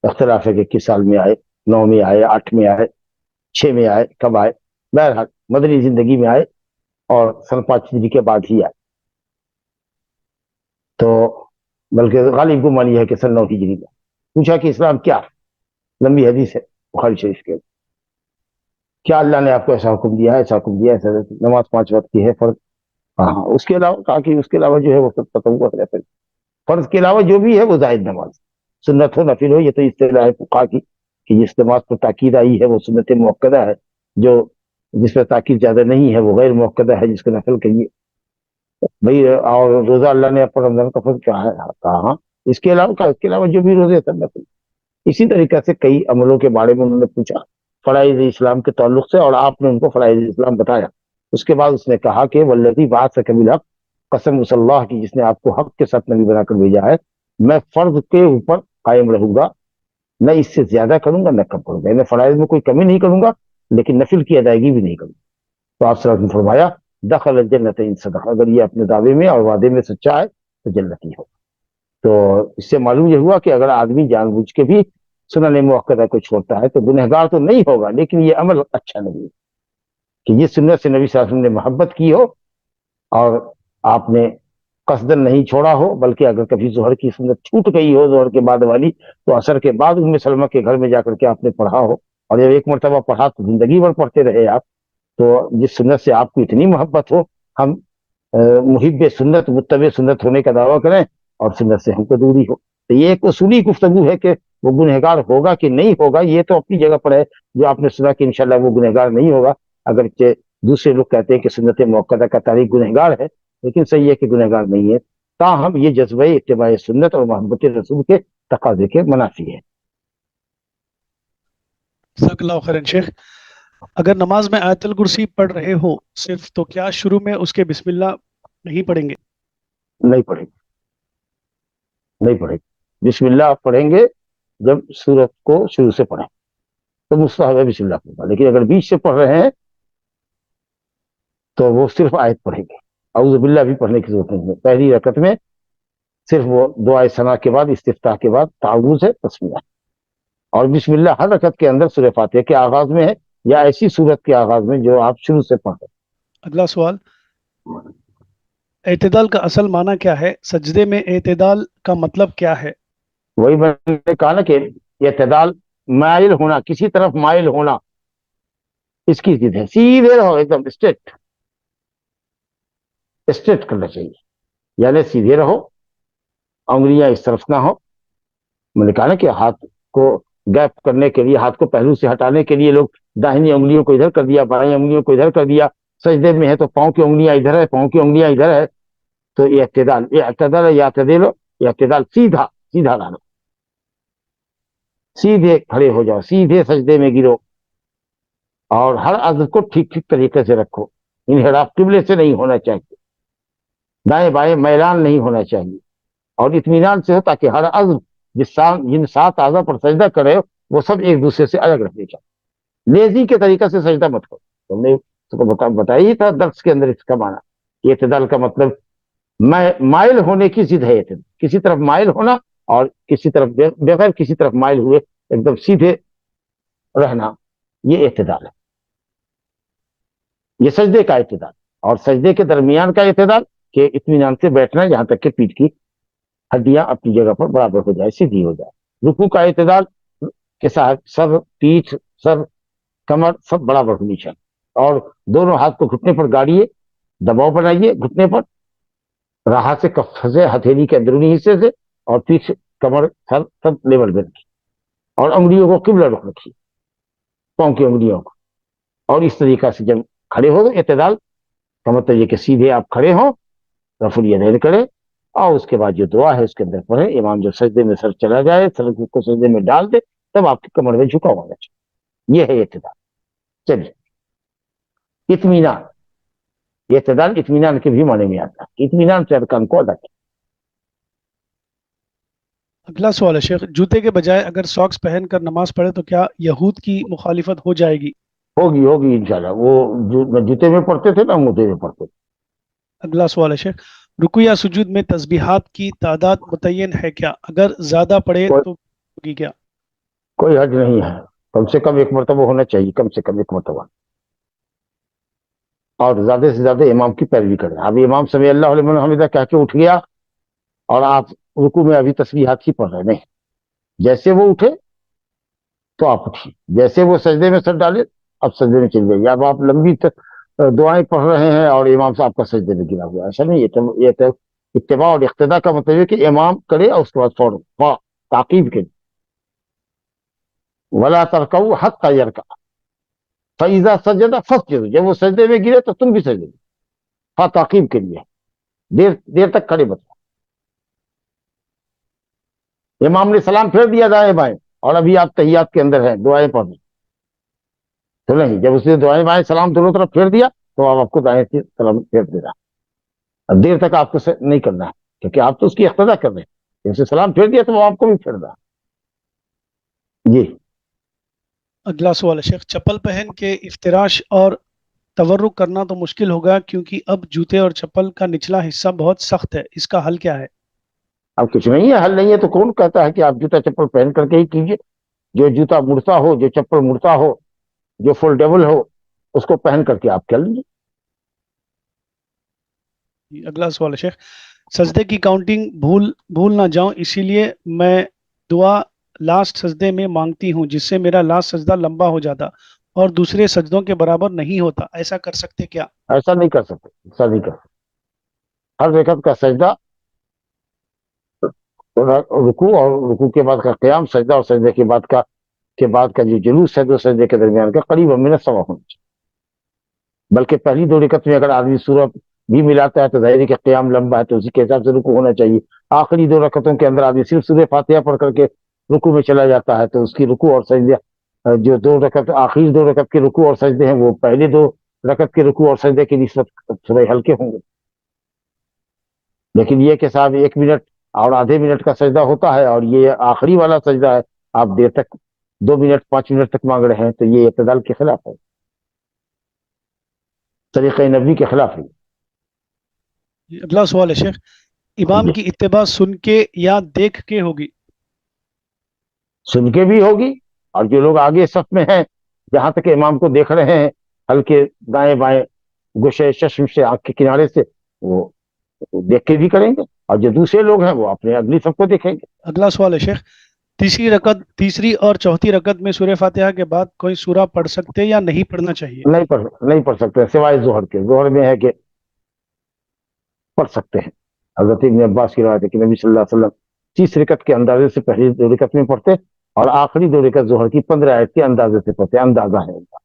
اختلاف ہے کہ کس سال میں آئے, 9 میں آئے, 8 میں آئے, 6 میں آئے, کب آئے. بہرحال مدنی زندگی میں آئے اور سن 5 ہجری کے بعد ہی آئے. تو بلکہ غالب گمان یہ ہے کہ سن 9 ہجری میں. پوچھا کہ اسلام کیا ہے؟ لمبی حدیث ہے بخاری شریف کے. کیا اللہ نے آپ کو ایسا حکم دیا ہے, ایسا حکم دیا ہے, نماز 5 وقت کی ہے فرض. ہاں اس کے علاوہ کہا کہ اس کے علاوہ جو ہے وہ سب تطوع ہے. فرض کے علاوہ جو بھی ہے وہ زائد نماز, سنت ہو نفل ہو. یہ تو اصطلاح فقہا کی کہ جس نماز پر تاکید آئی ہے وہ سنت موقدہ ہے, جو جس پر تاکید زیادہ نہیں ہے وہ غیر موقدہ ہے جس کو نفل کہیے. بھائی اور روزہ اللہ نے پر رمضان کا فرض کیا ہے, کہا اس کے علاوہ جو بھی روزے سب نفل. اسی طریقے سے کئی عملوں کے بارے میں انہوں نے پوچھا فرائض اسلام کے تعلق سے, اور آپ نے ان کو فرائض اسلام بتایا. اس کے بعد اس نے کہا کہ والذی بعثک بالحق, قسم اس اللہ کی جس نے آپ کو حق کے ساتھ نبی بنا کر بھیجا ہے, میں فرض کے اوپر قائم رہوں گا, نہ اس سے زیادہ کروں گا نہ کم کروں گا. میں فرائض میں کوئی کمی نہیں کروں گا لیکن نفل کی ادائیگی بھی نہیں کروں گا. تو آپ صلی اللہ علیہ وسلم نے فرمایا دخل الجنت ان صدق, اگر یہ اپنے دعوے میں اور وعدے میں سچا ہے تو جنتی ہو. تو اس سے معلوم یہ ہوا کہ اگر آدمی جان بوجھ کے بھی سنن موقدہ کو چھوڑتا ہے تو گنہگار تو نہیں ہوگا, لیکن یہ عمل اچھا نہیں ہے کہ یہ سنت سے نبی صلی اللہ علیہ وسلم نے محبت کی ہو اور آپ نے قصدن نہیں چھوڑا ہو, بلکہ اگر کبھی ظہر کی سنت چھوٹ گئی ہو ظہر کے بعد والی, تو عصر کے بعد ام سلمہ کے گھر میں جا کر کے آپ نے پڑھا ہو, اور جب ایک مرتبہ پڑھا تو زندگی بھر پڑھتے رہے آپ. تو جس سنت سے آپ کو اتنی محبت ہو, ہم محب سنت متبع سنت ہونے کا دعویٰ کریں اور سنت سے ہم کو دوری ہو. تو یہ ایک اصولی گفتگو ہے کہ وہ گنہگار ہوگا کہ نہیں ہوگا, یہ تو اپنی جگہ پر ہے. جو آپ نے سنا کہ انشاءاللہ وہ گنہگار نہیں ہوگا, اگرچہ دوسرے لوگ کہتے ہیں کہ سنت موقدہ کا تاریخ گنہگار ہے, لیکن صحیح ہے کہ گنہگار نہیں ہے. تاہم یہ جذبہ اتباع سنت اور محبت رسول کے تقاضے کے منافی ہے. جزاک اللہ خیر شیخ. اگر نماز میں آیت الکرسی پڑھ رہے ہو صرف, تو کیا شروع میں اس کے بسم اللہ نہیں پڑھیں گے؟ نہیں پڑھیں گے, نہیں پڑھیں گے. بسم اللہ آپ پڑھیں گے جب سورت کو شروع سے پڑھیں تو مستحب ہے بسم اللہ پڑھنا, لیکن اگر بیچ سے پڑھ رہے ہیں تو وہ صرف آیت پڑھیں گے. اعوذ باللہ بھی پڑھنے کی ضرورت نہیں ہے. پہلی رکعت میں صرف وہ دعائے ثنا کے بعد استفتاح کے بعد تعوذ ہے, بسم اللہ. اور بسم اللہ ہر رکعت کے اندر سورہ فاتحہ کے آغاز میں ہے یا ایسی سورت کے آغاز میں جو آپ شروع سے پڑھیں. اگلا سوال, اعتدال کا اصل معنی کیا ہے؟ سجدے میں اعتدال کا مطلب کیا ہے؟ وہی میں نے کہا نا کہ اعتدال مائل ہونا, کسی طرف مائل ہونا, اس کی ضد ہے. سیدھے رہو, ایک دم اسٹریٹ کرنا چاہیے, یعنی سیدھے رہو, انگلیاں اس طرف نہ ہو. میں نے کہا نا کہ ہاتھ کو گیپ کرنے کے لیے, ہاتھ کو پہلو سے ہٹانے کے لیے لوگ داہنی انگلیوں کو ادھر کر دیا, بائیں انگلیوں کو ادھر کر دیا. سجدے میں ہے تو پاؤں کی انگلیاں ادھر ہے, پاؤں کی انگلیاں ادھر ہے. تو یہ اعتدال ہے, یا اعتدال, اعتدال سیدھا سیدھا رہو, سیدھے کھڑے ہو جاؤ, سیدھے سجدے میں گرو, اور ہر عضو کو ٹھیک ٹھیک طریقے سے رکھو. انحراف قبلے سے نہیں ہونا چاہیے, دائیں بائیں میلان نہیں ہونا چاہیے, اور اطمینان سے ہو تاکہ ہر عضو جن 7 اعضاء پر سجدہ کرے وہ سب ایک دوسرے سے الگ رہنے چاہیے. لیزی کے طریقے سے سجدہ مت کرو. تم نے اس کو بتایا ہی تھا درس کے اندر اس کا معنی. اعتدال کا مطلب مائل ہونے کی ضد ہے. اعتدال کسی طرف مائل ہونا اور کسی طرف بغیر کسی طرف مائل ہوئے ایک دم سیدھے رہنا, یہ اعتدال ہے. یہ سجدے کا اعتدال, اور سجدے کے درمیان کا اعتدال کہ اطمینان سے بیٹھنا یہاں تک کہ پیٹھ کی ہڈیاں اپنی جگہ پر برابر ہو جائے, سیدھی ہو جائے. رکوع کا اعتدال کے ساتھ سر, پیٹھ, سر, کمر سب برابر ہونی چاہیے, اور دونوں ہاتھ کو گھٹنے پر گاڑیے دباؤ بنائیے گھٹنے پر، راحت سے کف سے ہتھیلی کے اندرونی حصے سے اور پیچھے کمر سر سب لیول پہ رکھیے، اور انگلیوں کو قبلہ رخ رکھیے، پاؤں کی انگلیوں کو، اور اس طریقہ سے جب کھڑے ہو تو اعتدال کا مطلب یہ کہ سیدھے آپ کھڑے ہوں، رفع الیدین کریں، اور اس کے بعد جو دعا ہے اس کے اندر پڑھیں، امام جب سجدے میں سر چلا جائے سر کو سجدے میں ڈال دے، تب آپ کی کمر میں جھکا ہونا چاہیے، یہ ہے اعتدال۔ چلیے اطمینان، یہ اعتدال اطمینان کے بھی معنی میں آتا ہے، اطمینان سے ارکان کو ادا کریں۔ اگلا سوال ہے شیخ، جوتے کے بجائے اگر ساکس پہن کر نماز پڑھے تو کیا یہود کی مخالفت ہو جائے گی؟ ہوگی انشاءاللہ، وہ جو جوتے میں پڑھتے تھے نا موزے میں پڑھتے تھے۔ اگلا سوال ہے شیخ، رکوع یا سجود میں تسبیحات کی تعداد متعین ہے کیا؟ اگر زیادہ پڑھے تو ہوگی کیا؟ کوئی حد نہیں ہے، کم سے کم ایک مرتبہ ہونا چاہیے، کم سے کم ایک مرتبہ، اور زیادہ سے زیادہ امام کی پیروی کریں۔ اب امام سمیع اللہ لمن حمدہ کہہ کے اٹھ گیا اور آپ رکوع میں ابھی تسبیحات ہی پڑھ رہے، نہیں، جیسے وہ اٹھے تو آپ اٹھیے، جیسے وہ سجدے میں سر ڈالے اب سجدے میں چل جائیے۔ اب آپ لمبی دعائیں پڑھ رہے ہیں اور امام صاحب کا سجدے میں گرا ہوا ہے، ایسا نہیں، یہ تو اتباع اور اقتداء کا مطلب ہے کہ امام کرے اور اس کے بعد فوراً تعقیب کے، ولا ترکعوا حتی یرکع فاذا سجد فاسجدوا، جب وہ سجدے میں گرے تو تم بھی سجدے میں، تعقیب کے لیے دیر تک کھڑے مت رہو۔ امام نے سلام پھیر دیا دائیں بائیں اور ابھی آپ تحیات کے اندر ہیں، دعائیں پڑھ رہے تو نہیں، جب اس نے دعائیں بائیں سلام دونوں طرف پھیر دیا تو آپ کو دائیں سے سلام پھیر دے رہا، اب دیر تک آپ کو نہیں کرنا ہے کیونکہ آپ تو اس کی اقتدا کر رہے ہیں، جب سے سلام پھیر دیا تو وہ آپ کو بھی پھیر رہا۔ جی اگلا سوال ہے شیخ، چپل پہن کے افتراش اور تورک کرنا تو مشکل ہوگا کیونکہ اب جوتے اور چپل کا نچلا حصہ بہت سخت ہے، اس کا حل کیا ہے؟ اب کچھ نہیں ہے، حل نہیں ہے تو کون کہتا ہے کہ آپ جوتا چپل پہن کر کے ہی کیجیے؟ جو جوتا مڑتا ہو، جو چپل مڑتا ہو، جو فولڈیبل ہو، اس کو پہن کر کے آپ کر لیجیے۔ اگلا سوال ہے شیخ، سجدے کی کاؤنٹنگ بھول نہ جاؤں اسی لیے میں دعا لاسٹ سجدے میں مانگتی ہوں جس سے میرا لاسٹ سجدہ لمبا ہو جاتا اور دوسرے سجدوں کے برابر نہیں ہوتا، ایسا کر سکتے کیا؟ ایسا نہیں کر سکتے، ایسا نہیں کر سکتے، ہر رکعت کا سجدہ، رکوع اور رکوع کے بعد کا قیام، سجدہ اور سجدے کے بعد کا جو جلوس ہے دو سجدے کے درمیان کا قریب من سوا ہونا چاہیے، بلکہ پہلی دو رکعت میں اگر آدمی سورت بھی ملاتا ہے تو ظاہر ہے کہ قیام لمبا ہے تو اسی کے حساب سے رکوع ہونا چاہیے۔ آخری دو رکعتوں کے اندر آدمی صرف سورہ فاتحہ پڑھ کر کے رکوع میں چلا جاتا ہے تو اس کی رکوع اور سجدہ جو دو رکعت آخری دو رکعت کے رکوع اور سجدے ہیں وہ پہلے دو رکعت کے رکوع اور سجدے کی نسبت تھوڑے ہلکے ہوں گے، لیکن یہ کہ صاحب 1 منٹ اور آدھے منٹ کا سجدہ ہوتا ہے اور یہ آخری والا سجدہ ہے، آپ دیر تک 2 منٹ 5 منٹ تک مانگ رہے ہیں تو یہ اعتدال کے خلاف ہے، طریقہ نبوی کے خلاف ہے۔ اگلا سوال ہے شیخ، امام کی اتباع سن کے یا دیکھ کے ہوگی؟ سن کے بھی ہوگی، اور جو لوگ آگے صف میں ہیں جہاں تک امام کو دیکھ رہے ہیں ہلکے دائیں بائیں گوشے چشم سے آنکھ کے کنارے سے، وہ دیکھ کے بھی کریں گے، اور جو دوسرے لوگ ہیں وہ اپنے اگلی صف کو دیکھیں گے۔ اگلا سوال ہے شیخ، تیسری اور چوتھی رکعت میں سورہ فاتحہ کے بعد کوئی سورہ پڑھ سکتے یا نہیں پڑھنا چاہیے؟ نہیں پڑھ سکتے سوائے ظہر کے، ظہر میں ہے کہ پڑھ سکتے ہیں۔ حضرت ابن عباس کی روایت ہے کہ نبی صلی اللہ علیہ وسلم 30 رکعت کے اندازے سے پہلی 2 رکعت میں پڑھتے اور آخری 2 رکعت ظہر کی 15 آیت کے اندازے سے پڑھتے، اندازہ ہے ان کا،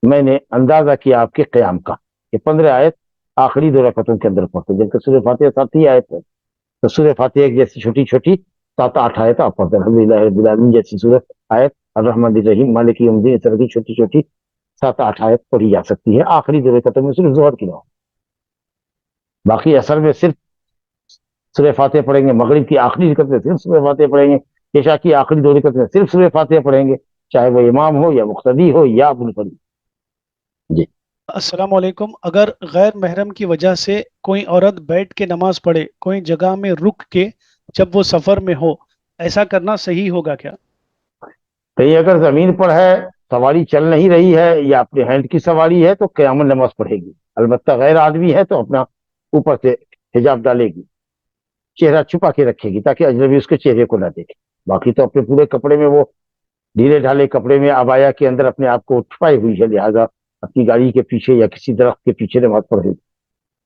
میں نے اندازہ کیا آپ کے قیام کا کہ 15 آیت آخری 2 رکعتوں کے اندر پڑھتے، جبکہ سورہ فاتحہ 7 ہی آیت ہے تو سورہ فاتحہ ایک جیسی چھوٹی چھوٹی 7-8 آیت آپ پڑھتے ہیں، الحمدللہ رب العالمین جیسی سورہ آیت، الرحمن الرحیم مالک یوم الدین، اس طرح کی چھوٹی چھوٹی 7-8 آیت پڑھی جا سکتی ہے آخری 2 رکعتوں میں صرف ظہر کی نہ ہو۔ باقی اثر میں صرف سورہ فاتحہ پڑھیں گے، مغرب کی آخری رکعت میں صرف سورہ فاتحہ پڑھیں گے، عشاء کی آخری 2 رکعت میں صرف سورہ فاتحہ پڑھیں گے، چاہے وہ امام ہو یا مقتدی ہو یا منفرد۔ جی السلام علیکم، اگر غیر محرم کی وجہ سے کوئی عورت بیٹھ کے نماز پڑھے کوئی جگہ میں رک کے جب وہ سفر میں ہو، ایسا کرنا صحیح ہوگا کیا؟ کہیں اگر زمین پر ہے، سواری چل نہیں رہی ہے یا اپنے ہینڈ کی سواری ہے تو قیام نماز پڑھے گی، البتہ غیر آدمی ہے تو اپنا اوپر سے حجاب ڈالے گی، چہرہ چھپا کے رکھے گی تاکہ اجنبی اس کے چہرے کو نہ دیکھے، باقی تو اپنے پورے کپڑے میں، وہ ڈھیلے ڈھالے کپڑے میں عبایا کے اندر اپنے آپ کو چھپائے ہوئی ہے، لہٰذا اپنی گاڑی کے پیچھے یا کسی درخت کے پیچھے نماز پڑھے گی۔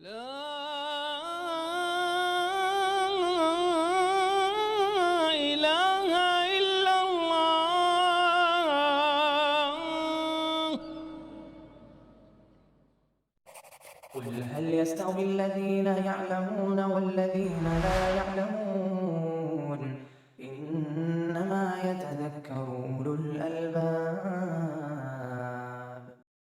لا إله إلا الله. قل هل يستوي الذين يعلمون والذين لا يعلمون